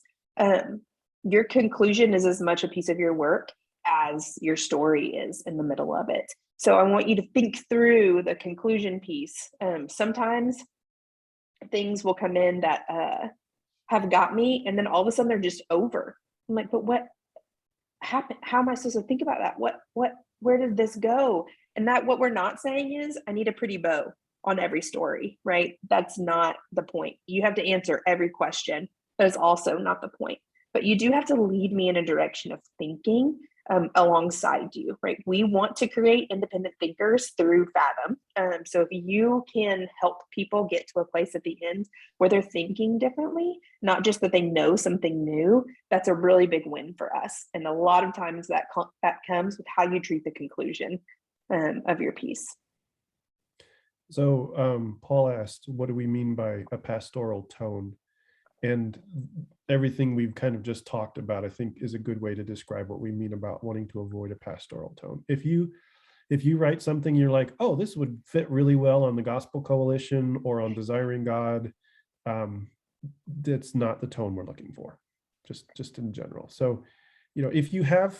Speaker 1: Your conclusion is as much a piece of your work as your story is in the middle of it. So I want you to think through the conclusion piece. Sometimes things will come in that have got me, and then all of a sudden they're just over. I'm like, but what happened? How am I supposed to think about that? Where did this go? And that what we're not saying is I need a pretty bow on every story, right? That's not the point. You have to answer every question. That is also not the point. But you do have to lead me in a direction of thinking alongside you, right? We want to create independent thinkers through Fathom. So if you can help people get to a place at the end where they're thinking differently, not just that they know something new, that's a really big win for us. And a lot of times that comes with how you treat the conclusion of your piece.
Speaker 2: So Paul asked, what do we mean by a pastoral tone? And everything we've kind of just talked about, I think, is a good way to describe what we mean about wanting to avoid a pastoral tone. If you write something, you're like, oh, this would fit really well on the Gospel Coalition or on Desiring God, that's not the tone we're looking for, just in general. So, if you have,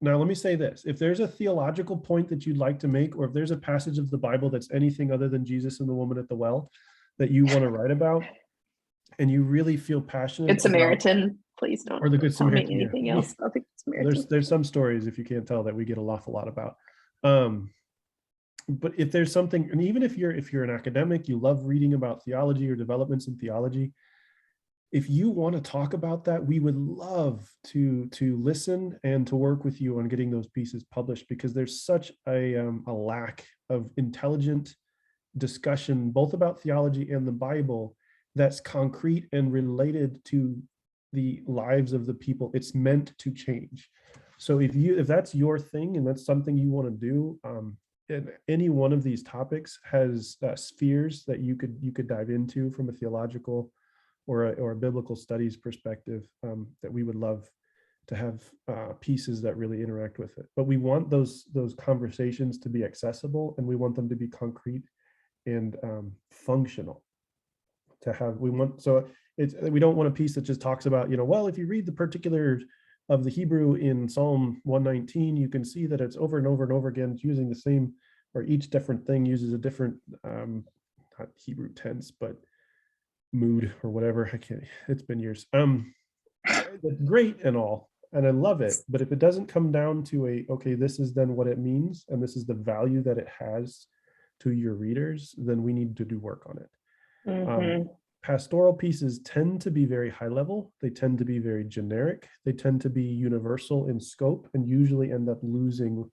Speaker 2: now let me say this, if there's a theological point that you'd like to make, or if there's a passage of the Bible that's anything other than Jesus and the woman at the well that you want to write about, and you really feel passionate
Speaker 1: Good Samaritan, please don't.
Speaker 2: Or the Good Samaritan.
Speaker 1: Tell me anything else about the Good Samaritan.
Speaker 2: There's some stories, if you can't tell, that we get an awful lot about. But if there's something, and even if you're an academic, you love reading about theology or developments in theology, if you want to talk about that, we would love to listen and to work with you on getting those pieces published, because there's such a lack of intelligent discussion, both about theology and the Bible, that's concrete and related to the lives of the people it's meant to change. So if that's your thing and that's something you want to do, and any one of these topics has spheres that you could dive into from a theological or a biblical studies perspective, that we would love to have pieces that really interact with it. But we want those conversations to be accessible, and we want them to be concrete and functional. We don't want a piece that just talks about, well, if you read the particulars of the Hebrew in Psalm 119, you can see that it's over and over and over again using the same, or each different thing uses a different, not Hebrew tense, but mood or whatever. It's been years. It's great and all, and I love it. But if it doesn't come down to okay, this is then what it means, and this is the value that it has to your readers, then we need to do work on it.
Speaker 1: Mhm.
Speaker 2: Pastoral pieces tend to be very high level. They tend to be very generic. They tend to be universal in scope, and usually end up losing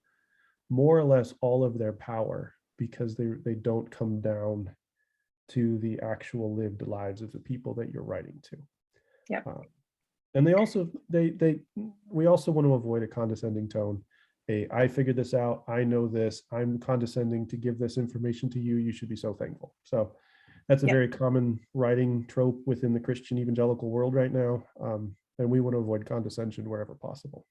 Speaker 2: more or less all of their power because they don't come down to the actual lived lives of the people that you're writing to.
Speaker 1: Yeah.
Speaker 2: And we also want to avoid a condescending tone. I figured this out. I know this. I'm condescending to give this information to you. You should be so thankful. So that's a very common writing trope within the Christian evangelical world right now. And we want to avoid condescension wherever possible.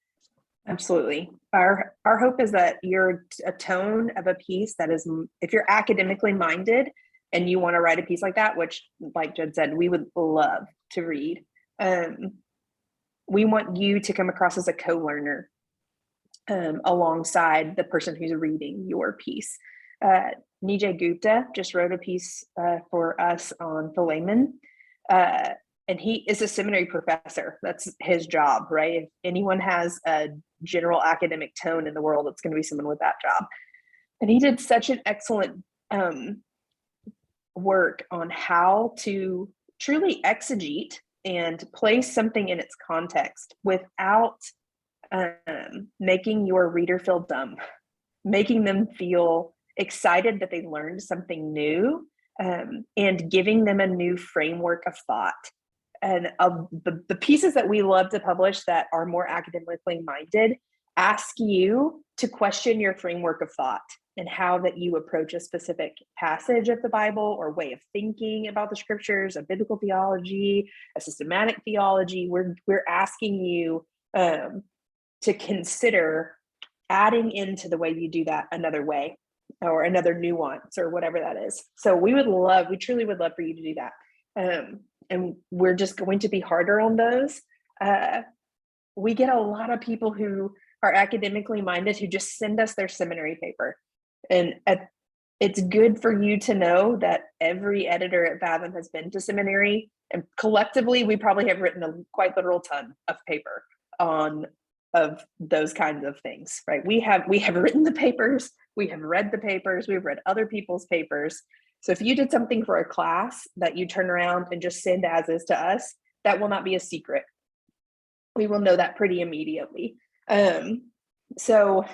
Speaker 1: Absolutely. Our hope is that you're a tone of a piece that is, if you're academically minded and you want to write a piece like that, which, like Judd said, we would love to read. We want you to come across as a co-learner alongside the person who's reading your piece. Nijay Gupta just wrote a piece for us on Philemon, and he is a seminary professor. That's his job, right? If anyone has a general academic tone in the world, it's going to be someone with that job. And he did such an excellent work on how to truly exegete and place something in its context without making your reader feel dumb, making them feel excited that they learned something new, and giving them a new framework of thought. And the pieces that we love to publish that are more academically minded ask you to question your framework of thought and how that you approach a specific passage of the Bible or way of thinking about the scriptures, a biblical theology, a systematic theology. We're asking you to consider adding into the way you do that another way or another nuance or whatever that is. So we truly would love for you to do that. And we're just going to be harder on those. We get a lot of people who are academically minded who just send us their seminary paper. And it's good for you to know that every editor at Fathom has been to seminary, and collectively we probably have written a quite literal ton of paper of those kinds of things, right? We have written the papers, we have read the papers, we've read other people's papers. So if you did something for a class that you turn around and just send as is to us, that will not be a secret. We will know that pretty immediately. So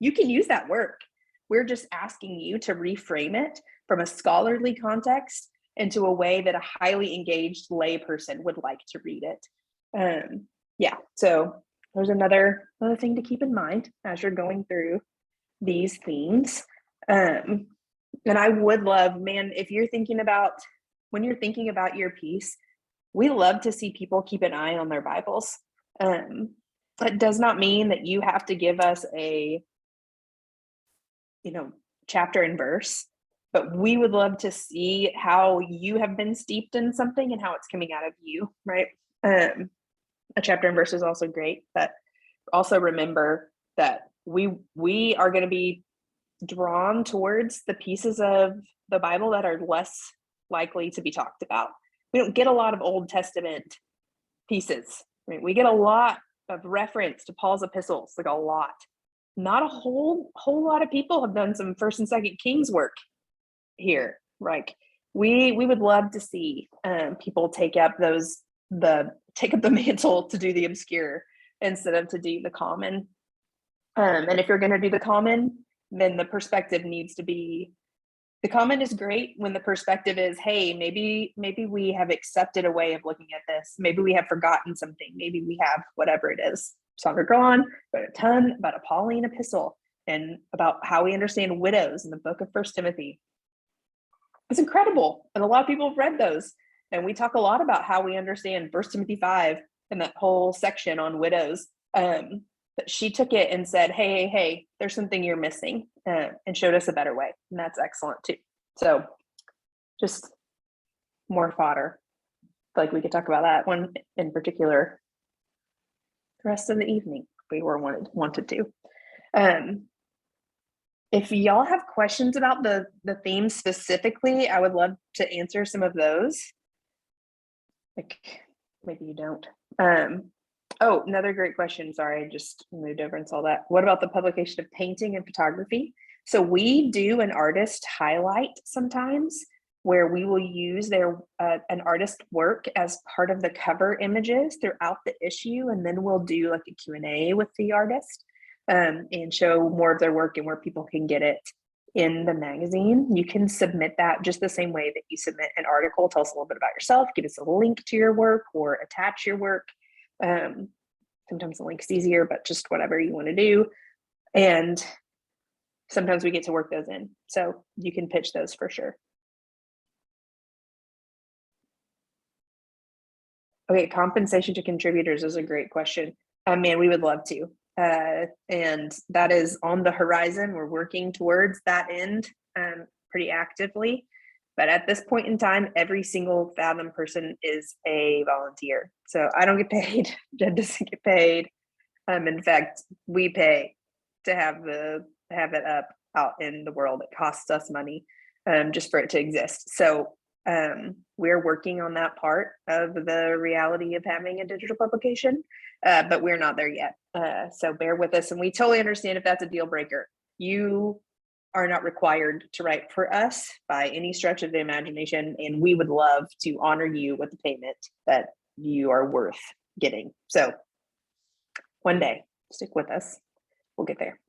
Speaker 1: you can use that work. We're just asking you to reframe it from a scholarly context into a way that a highly engaged lay person would like to read it. So there's another thing to keep in mind as you're going through these themes. And I would love, man, if you're thinking about, when you're thinking about your piece, we love to see people keep an eye on their Bibles. It does not mean that you have to give us a chapter and verse, but we would love to see how you have been steeped in something and how it's coming out of you, right? A chapter and verse is also great, but also remember that we are going to be drawn towards the pieces of the Bible that are less likely to be talked about. We don't get a lot of Old Testament pieces, right? We get a lot of reference to Paul's epistles, like a lot. Not a whole lot of people have done some First and Second Kings work here. Like we would love to see people take up the mantle to do the obscure instead of to do the common. And if you're going to do the common, then the perspective needs to be, the common is great when the perspective is, hey, maybe we have accepted a way of looking at this. Maybe we have forgotten something. Maybe we have whatever it is. Sandra Grawn wrote a ton about a Pauline epistle and about how we understand widows in the book of First Timothy. It's incredible. And a lot of people have read those. And we talk a lot about how we understand First Timothy 5 and that whole section on widows But she took it and said, hey, there's something you're missing, and showed us a better way. And that's excellent too. So just more fodder. I feel like we could talk about that one in particular the rest of the evening if we were wanted to. If y'all have questions about the theme specifically, I would love to answer some of those. Like, maybe you don't. Oh, another great question. Sorry, I just moved over and saw that. What about the publication of painting and photography? So we do an artist highlight sometimes where we will use their an artist work as part of the cover images throughout the issue, and then we'll do like a Q&A with the artist and show more of their work and where people can get it in the magazine. You can submit that just the same way that you submit an article. Tell us a little bit about yourself, give us a link to your work or attach your work. Sometimes the link's easier, but just whatever you want to do. And sometimes we get to work those in. So you can pitch those for sure. Okay, compensation to contributors is a great question. Man, we would love to. And that is on the horizon. We're working towards that end pretty actively. But at this point in time, every single Fathom person is a volunteer. So I don't get paid. Jen doesn't get paid. In fact, we pay to have it up out in the world. It costs us money just for it to exist. So we're working on that part of the reality of having a digital publication, but we're not there yet. So bear with us, and we totally understand if that's a deal breaker. You are not required to write for us by any stretch of the imagination, and we would love to honor you with the payment that you are worth getting. So one day, stick with us. We'll get there.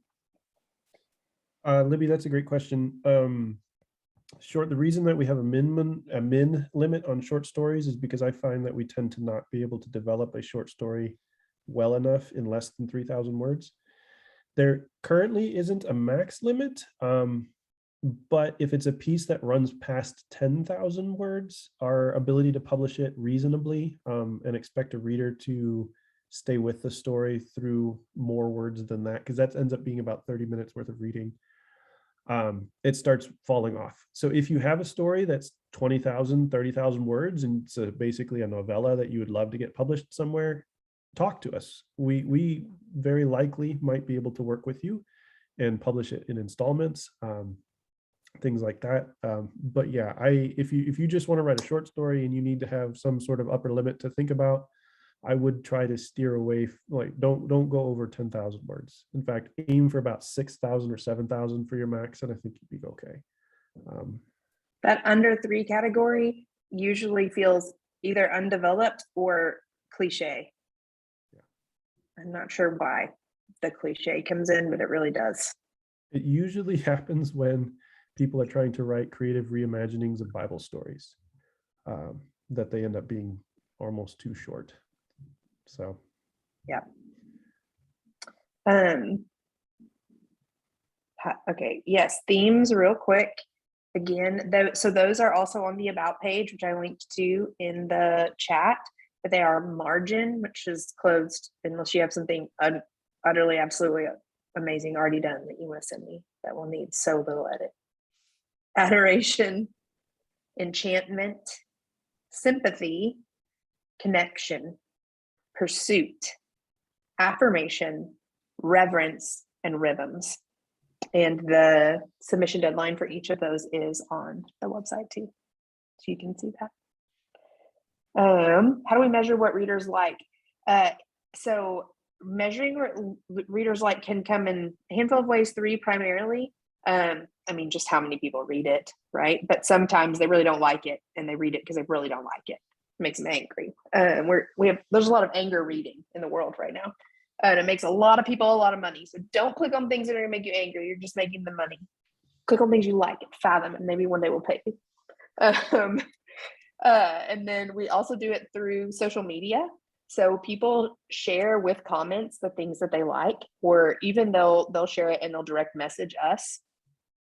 Speaker 2: Libby, that's a great question. The reason that we have a min limit on short stories is because I find that we tend to not be able to develop a short story well enough in less than 3,000 words. There currently isn't a max limit, but if it's a piece that runs past 10,000 words, our ability to publish it reasonably and expect a reader to stay with the story through more words than that, because that ends up being about 30 minutes worth of reading, it starts falling off. So if you have a story that's 20,000, 30,000 words, and it's basically a novella that you would love to get published somewhere, talk to us. We very likely might be able to work with you and publish it in installments, things like that. But yeah, if you just want to write a short story and you need to have some sort of upper limit to think about, I would try to steer away, like don't go over 10,000 words. In fact, aim for about 6,000 or 7,000 for your max, and I think you'd be okay.
Speaker 1: That under 3 category usually feels either undeveloped or cliche.
Speaker 2: Yeah.
Speaker 1: I'm not sure why the cliche comes in, but it really does.
Speaker 2: It usually happens when people are trying to write creative reimaginings of Bible stories, that they end up being almost too short. So,
Speaker 1: yeah. Okay. Yes. Themes real quick. Again, so those are also on the About page, which I linked to in the chat, but they are margin, which is closed unless you have something utterly, absolutely amazing already done that you want to send me that will need so little edit. Adoration, enchantment, sympathy, connection, pursuit, affirmation, reverence, and rhythms. And the submission deadline for each of those is on the website too. So you can see that. How do we measure what readers like? So measuring what readers like can come in a handful of ways, 3 primarily. I mean, just how many people read it, right? But sometimes they really don't like it and they read it because they really don't like it. It makes them angry. There's a lot of anger reading in the world right now. And it makes a lot of people a lot of money. So don't click on things that are gonna make you angry. You're just making them money. Click on things you like, Fathom, and maybe one day we'll pay you. And then we also do it through social media. So people share with comments the things that they like, or even they'll share it and they'll direct message us.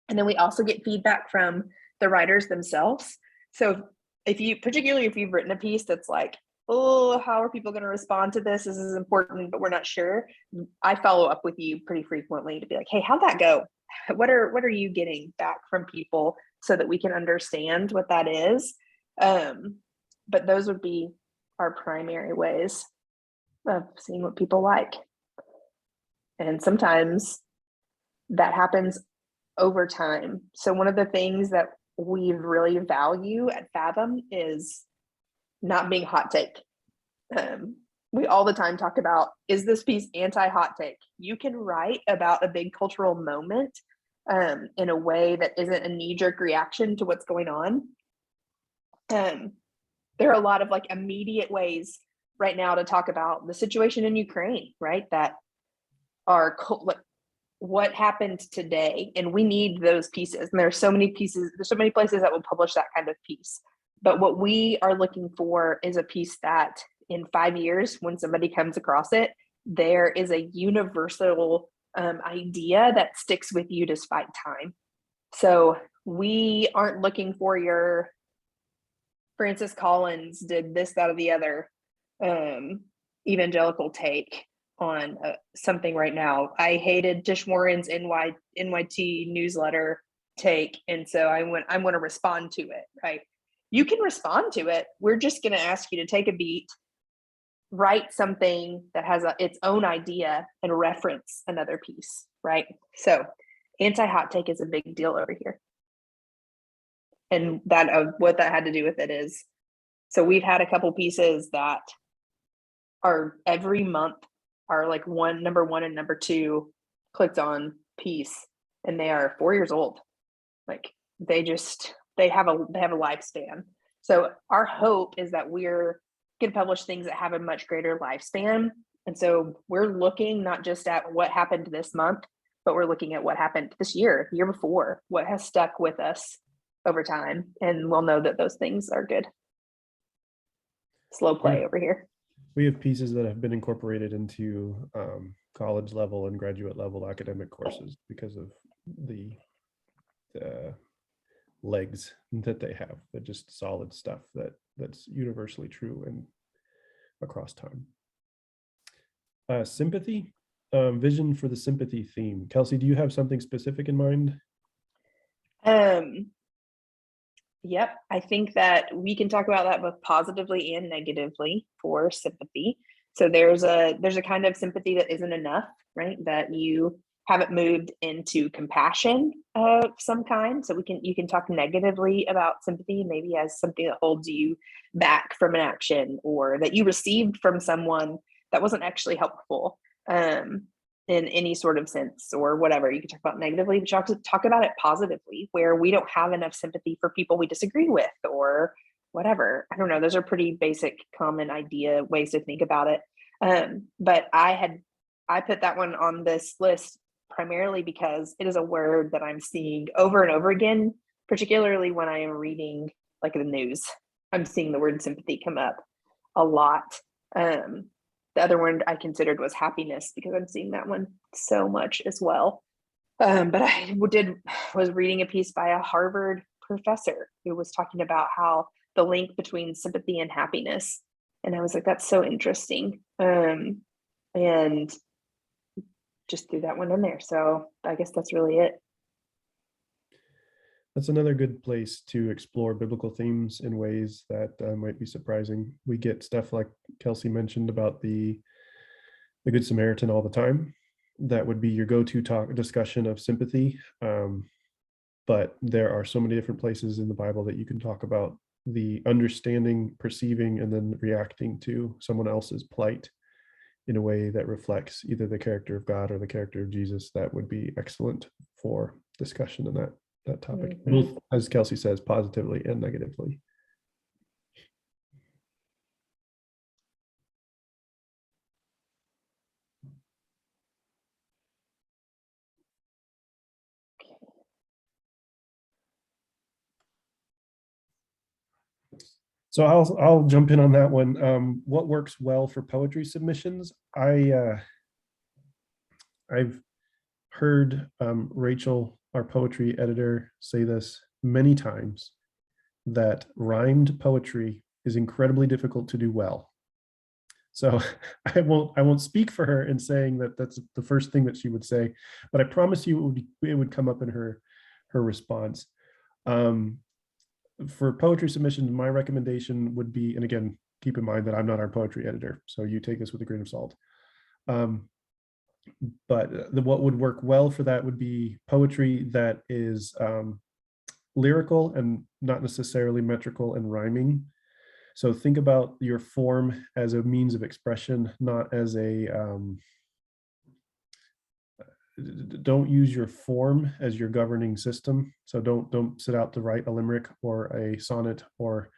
Speaker 1: And then we also get feedback from the writers themselves. So particularly if you've written a piece that's like oh, how are people going to respond to this? This is important, but we're not sure. I follow up with you pretty frequently to be like, hey, how'd that go? What are you getting back from people so that we can understand what that is? But those would be our primary ways of seeing what people like. And sometimes that happens over time. So one of the things that we really value at Fathom is not being hot take. We all the time talk about, is this piece anti-hot take? You can write about a big cultural moment in a way that isn't a knee-jerk reaction to what's going on. There are a lot of like immediate ways right now to talk about the situation in Ukraine, right? That are what happened today, and we need those pieces. And there's so many pieces, there's so many places that will publish that kind of piece. But what we are looking for is a piece that in 5 years, when somebody comes across it, there is a universal idea that sticks with you despite time. So we aren't looking for your Francis Collins did this, that, or the other evangelical take on something right now. I hated Tish Warren's NYT newsletter take, and so I want to respond to it, right? You can respond to it. We're just going to ask you to take a beat, write something that has its own idea, and reference another piece, right? So anti-hot take is a big deal over here. And that what that had to do with it is, so we've had a couple pieces that are every month are like number one and number two clicked on piece, and they are 4 years old. Like they have a lifespan. So our hope is that we're going to publish things that have a much greater lifespan. And so we're looking not just at what happened this month, but we're looking at what happened this year, the year before, what has stuck with us over time. And we'll know that those things are good. Slow play over here.
Speaker 2: We have pieces that have been incorporated into college level and graduate level academic courses because of the legs that they have. They're just solid stuff that's universally true and across time. Sympathy, vision for the sympathy theme. Kelsey, do you have something specific in mind?
Speaker 1: Yep, I think that we can talk about that both positively and negatively for sympathy. So there's a kind of sympathy that isn't enough, right? That you haven't moved into compassion of some kind. So you can talk negatively about sympathy, maybe as something that holds you back from an action, or that you received from someone that wasn't actually helpful in any sort of sense, or whatever. You can talk about negatively, but you have to talk about it positively, where we don't have enough sympathy for people we disagree with, or whatever. I don't know. Those are pretty basic, common ways to think about it. But I put that one on this list primarily because it is a word that I'm seeing over and over again, particularly when I am reading like the news. I'm seeing the word sympathy come up a lot. The other one I considered was happiness, because I'm seeing that one so much as well. But I was reading a piece by a Harvard professor who was talking about how the link between sympathy and happiness. And I was like, that's so interesting. And just threw that one in there. So I guess that's really it.
Speaker 2: That's another good place to explore biblical themes in ways that might be surprising. We get stuff like Kelsey mentioned about the Good Samaritan all the time. That would be your go-to discussion of sympathy. But there are so many different places in the Bible that you can talk about the understanding, perceiving, and then reacting to someone else's plight in a way that reflects either the character of God or the character of Jesus. That would be excellent for discussion in that topic, both, as Kelsey says, positively and negatively. So I'll jump in on that one. What works well for poetry submissions? I've heard Rachel, our poetry editor, say this many times, that rhymed poetry is incredibly difficult to do well. So I won't speak for her in saying that that's the first thing that she would say, but I promise you it would come up in her response. For poetry submissions, my recommendation would be, and again, keep in mind that I'm not our poetry editor, so you take this with a grain of salt. But what would work well for that would be poetry that is lyrical and not necessarily metrical and rhyming. So think about your form as a means of expression, not as a, don't use your form as your governing system. So don't set out to write a limerick or a sonnet, or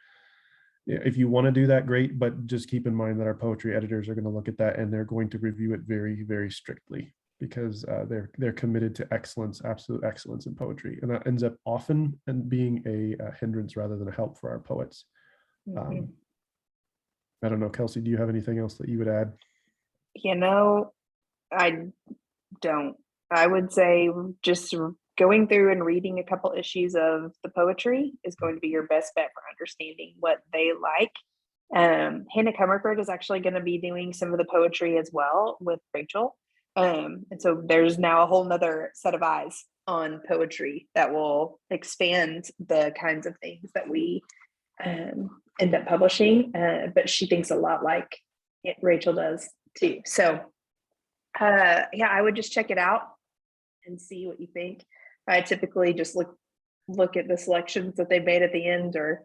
Speaker 2: if you want to do that, great, but just keep in mind that our poetry editors are going to look at that and they're going to review it very, very strictly, because they're committed to excellence, absolute excellence in poetry. And that ends up often and being a hindrance rather than a help for our poets. I don't know, Kelsey, do you have anything else that you would add?
Speaker 1: You know, I don't. I would say just going through and reading a couple issues of the poetry is going to be your best bet for understanding what they like. Hannah Comerford is actually going to be doing some of the poetry as well with Rachel. And so there's now a whole nother set of eyes on poetry that will expand the kinds of things that we end up publishing. But she thinks a lot like Rachel does too. So yeah, I would just check it out and see what you think. I typically just look at the selections that they made at the end, or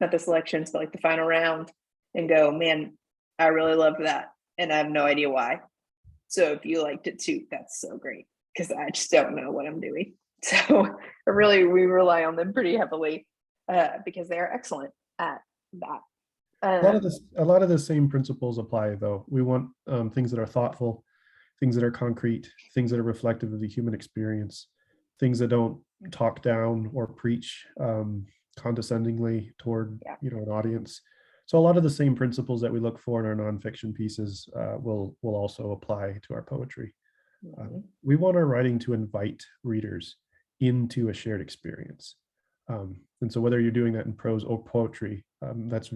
Speaker 1: not the selections, but like the final round, and go, man, I really loved that. And I have no idea why. So if you liked it too, that's so great, because I just don't know what I'm doing. So we rely on them pretty heavily because they are excellent at that.
Speaker 2: A lot of the same principles apply, though. We want things that are thoughtful, things that are concrete, things that are reflective of the human experience, things that don't talk down or preach condescendingly toward an audience. So a lot of the same principles that we look for in our nonfiction pieces will also apply to our poetry. We want our writing to invite readers into a shared experience. And so whether you're doing that in prose or poetry, that's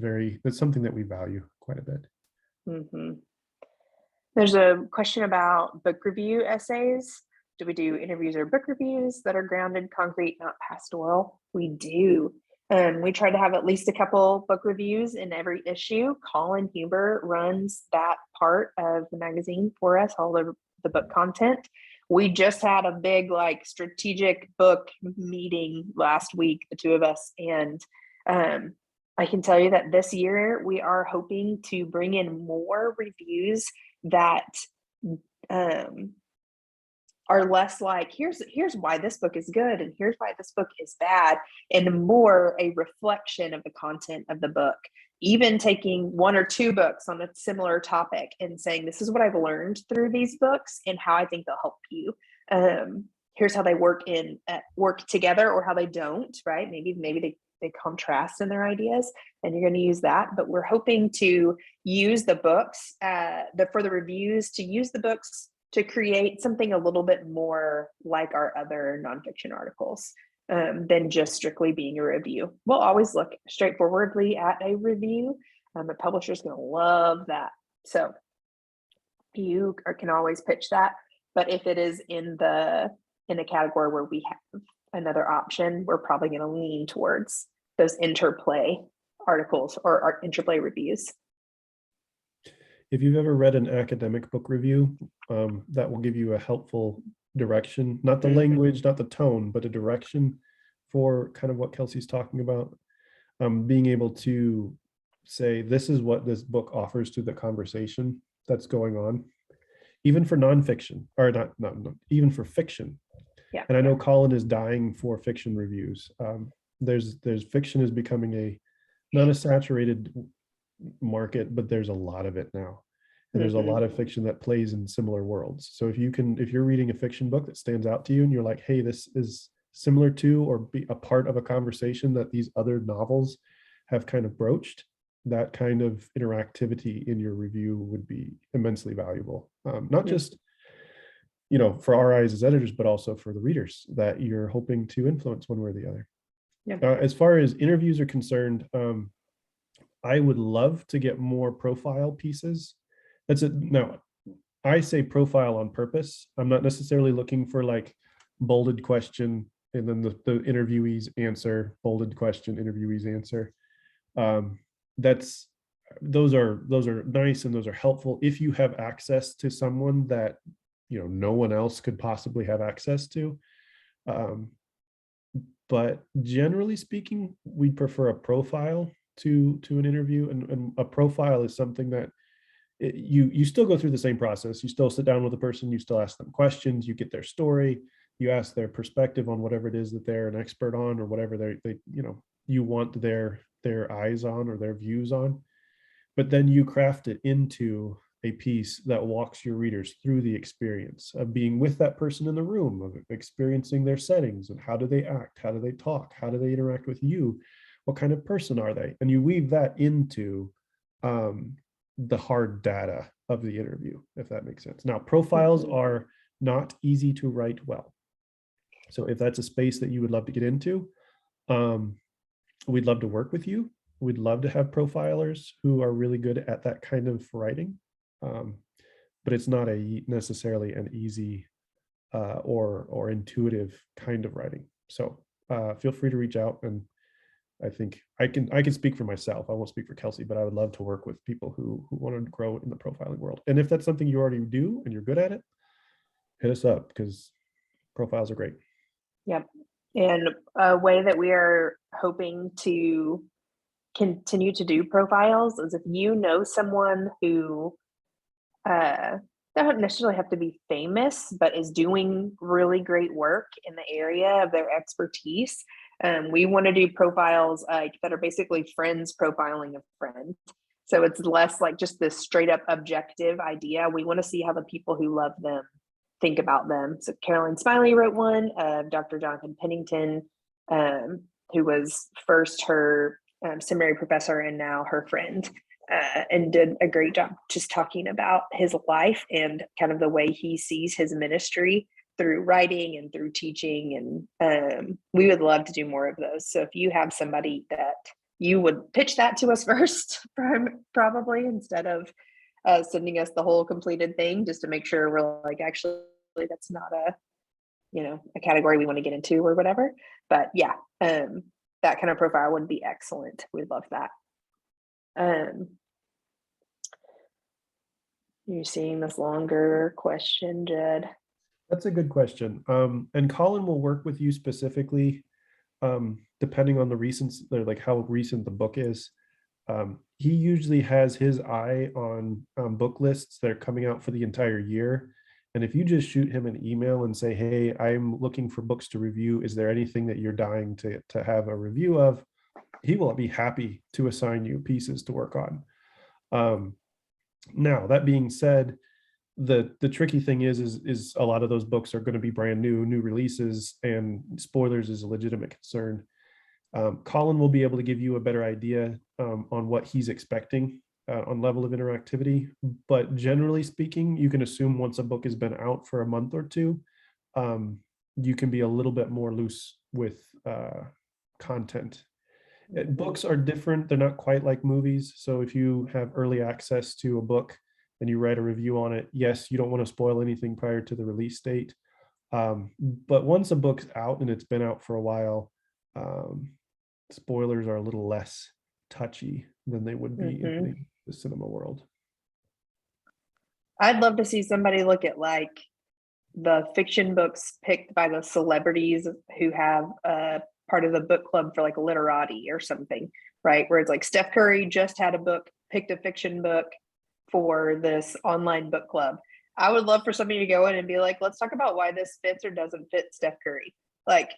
Speaker 2: something that we value quite a bit.
Speaker 1: There's a question about book review essays. Do we do interviews or book reviews that are grounded, concrete, not pastoral? We do. We try to have at least a couple book reviews in every issue. Colin Huber runs that part of the magazine for us, all the book content. We just had a big strategic book meeting last week, the two of us, and I can tell you that this year we are hoping to bring in more reviews that are less like, here's why this book is good and here's why this book is bad, and more a reflection of the content of the book. Even taking one or two books on a similar topic and saying, this is what I've learned through these books and how I think they'll help you. Here's how they work together, or how they don't, right? Maybe they contrast in their ideas, and you're going to use that. But we're hoping to use the books for the reviews, to use the books to create something a little bit more like our other nonfiction articles than just strictly being a review. We'll always look straightforwardly at a review. The publisher's going to love that. So you can always pitch that. But if it is in a category where we have another option, we're probably going to lean towards those interplay articles or interplay reviews.
Speaker 2: If you've ever read an academic book review, that will give you a helpful direction, not the language, not the tone, but a direction for kind of what Kelsey's talking about. Being able to say, this is what this book offers to the conversation that's going on, even for nonfiction, or not even for fiction.
Speaker 1: Yeah.
Speaker 2: And I know Colin is dying for fiction reviews. There's fiction is becoming not a saturated market, but there's a lot of it now. And there's a lot of fiction that plays in similar worlds. So if you're reading a fiction book that stands out to you and you're like, hey, this is similar to or be a part of a conversation that these other novels have kind of broached, that kind of interactivity in your review would be immensely valuable. Not just, for our eyes as editors, but also for the readers that you're hoping to influence one way or the other.
Speaker 1: Yeah.
Speaker 2: As far as interviews are concerned, I would love to get more profile pieces. That's it. Now, I say profile on purpose. I'm not necessarily looking for like bolded question and then the interviewee's answer, bolded question, interviewee's answer. Those are nice and those are helpful if you have access to someone that no one else could possibly have access to. But generally speaking, we prefer a profile to an interview, and a profile is something that you still go through the same process. You still sit down with a person, you still ask them questions, you get their story, you ask their perspective on whatever it is that they're an expert on, or whatever they you want their eyes on or their views on. But then you craft it into a piece that walks your readers through the experience of being with that person in the room, of experiencing their settings and how do they act, how do they talk, how do they interact with you, what kind of person are they, and you weave that into the hard data of the interview, if that makes sense. Now, profiles are not easy to write well, so if that's a space that you would love to get into, we'd love to work with you. We'd love to have profilers who are really good at that kind of writing. But it's not necessarily an easy or intuitive kind of writing. So feel free to reach out, and I think I can speak for myself. I won't speak for Kelsey, but I would love to work with people who want to grow in the profiling world. And if that's something you already do and you're good at it, hit us up, because profiles are great.
Speaker 1: Yep. And a way that we are hoping to continue to do profiles is if you know someone who don't necessarily have to be famous, but is doing really great work in the area of their expertise. We want to do profiles that are basically friends profiling a friend. So it's less like just this straight up objective idea. We want to see how the people who love them think about them. So Carolyn Smiley wrote one of Dr. Jonathan Pennington, who was first her seminary professor and now her friend. And did a great job just talking about his life and kind of the way he sees his ministry through writing and through teaching. And we would love to do more of those. So if you have somebody that you would pitch that to us first, probably, instead of sending us the whole completed thing, just to make sure we're like, actually, that's not a category we want to get into or whatever. But yeah, that kind of profile would be excellent. We'd love that. You're seeing this longer question, Jed?
Speaker 2: That's a good question. And Colin will work with you specifically, depending on the recency, like how recent the book is. He usually has his eye on book lists that are coming out for the entire year. And if you just shoot him an email and say, hey, I'm looking for books to review, is there anything that you're dying to have a review of? He will be happy to assign you pieces to work on. Now, that being said, the tricky thing is a lot of those books are going to be brand new releases, and spoilers is a legitimate concern. Colin will be able to give you a better idea on what he's expecting on level of interactivity. But generally speaking, you can assume once a book has been out for a month or two, you can be a little bit more loose with content. Books are different. They're not quite like movies. So if you have early access to a book and you write a review on it, yes, you don't want to spoil anything prior to the release date. But once a book's out and it's been out for a while, spoilers are a little less touchy than they would be in the cinema world.
Speaker 1: I'd love to see somebody look at like the fiction books picked by the celebrities who have part of the book club for like literati or something, right? Where it's like Steph Curry just had a book, picked a fiction book for this online book club. I would love for somebody to go in and be like, let's talk about why this fits or doesn't fit Steph Curry. Like,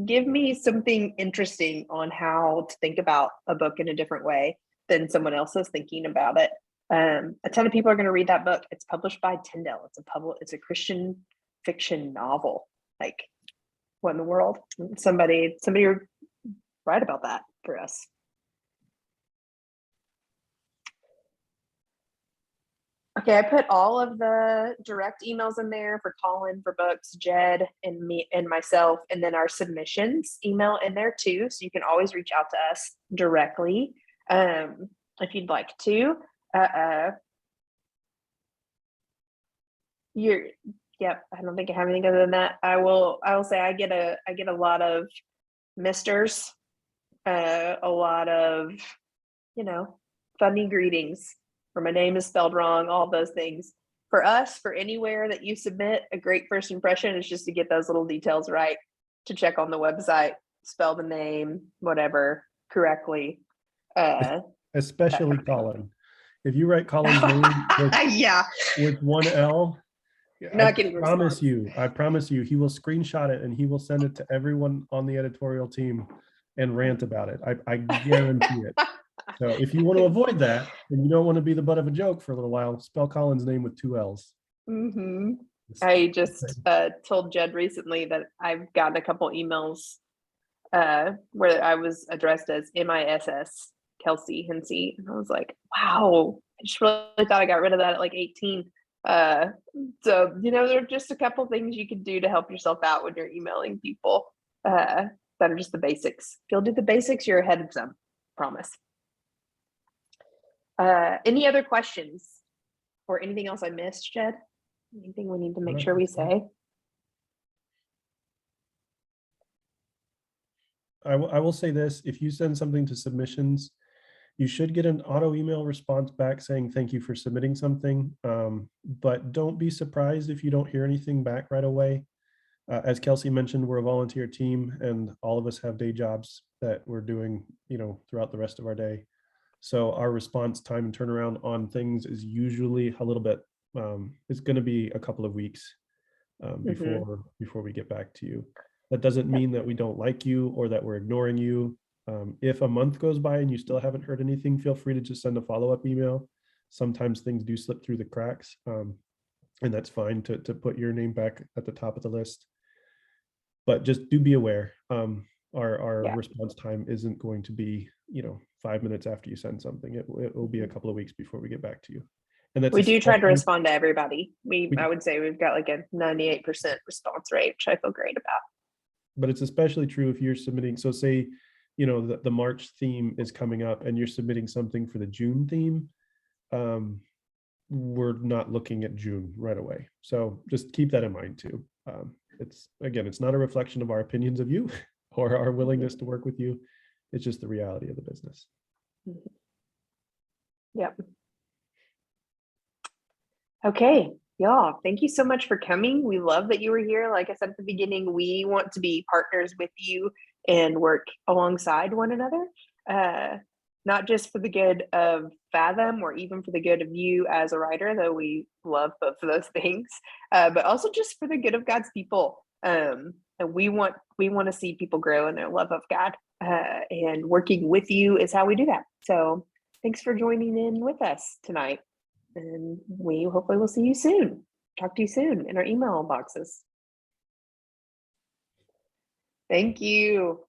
Speaker 1: give me something interesting on how to think about a book in a different way than someone else is thinking about it. A ton of people are going to read that book. It's published by Tyndale. It's a Christian fiction novel. Like, what in the world? Somebody write about that for us. Okay, I put all of the direct emails in there for Colin, for books, Jed, and me and myself, and then our submissions email in there too. So you can always reach out to us directly if you'd like to. Yep, I don't think I have anything other than that. I will say I get a lot of misters, a lot of, funny greetings where my name is spelled wrong, all those things. For us, for anywhere that you submit, a great first impression is just to get those little details right, to check on the website, spell the name, whatever, correctly.
Speaker 2: Especially Colin. If you write Colin's name
Speaker 1: Yeah,
Speaker 2: with one L,
Speaker 1: not getting response.
Speaker 2: I promise you, he will screenshot it and he will send it to everyone on the editorial team and rant about it. I guarantee it. So if you want to avoid that and you don't want to be the butt of a joke for a little while, spell Colin's name with 2 L's.
Speaker 1: Mm-hmm. I just told Jed recently that I've gotten a couple emails where I was addressed as MISS Kelsey Hensey, and I was like, wow, I just really thought I got rid of that at like 18. So there are just a couple things you can do to help yourself out when you're emailing people that are just the basics. If you'll do the basics, you're ahead of some, promise. Any other questions or anything else I missed, Jed? Anything we need to make sure we say?
Speaker 2: I will say this: if you send something to submissions, you should get an auto email response back saying thank you for submitting something. But don't be surprised if you don't hear anything back right away. As Kelsey mentioned, we're a volunteer team and all of us have day jobs that we're doing, throughout the rest of our day. So our response time and turnaround on things is usually a little bit, it's going to be a couple of weeks before we get back to you. That doesn't mean that we don't like you or that we're ignoring you. If a month goes by and you still haven't heard anything, feel free to just send a follow-up email. Sometimes things do slip through the cracks, and that's fine to put your name back at the top of the list. But just do be aware, our response time isn't going to be 5 minutes after you send something. It will be a couple of weeks before we get back to you. And that's
Speaker 1: we do try to respond to everybody. I would say we've got like a 98% response rate, which I feel great about.
Speaker 2: But it's especially true if you're submitting. So say, the March theme is coming up and you're submitting something for the June theme. We're not looking at June right away. So just keep that in mind too. It's not a reflection of our opinions of you or our willingness to work with you. It's just the reality of the business.
Speaker 1: Yep. Okay, y'all, thank you so much for coming. We love that you were here. Like I said at the beginning, we want to be partners with you and work alongside one another, not just for the good of Fathom or even for the good of you as a writer, though we love both of those things, but also just for the good of God's people. And we want to see people grow in their love of God, and working with you is how we do that. So thanks for joining in with us tonight. And we hopefully will see you soon. Talk to you soon in our email boxes. Thank you.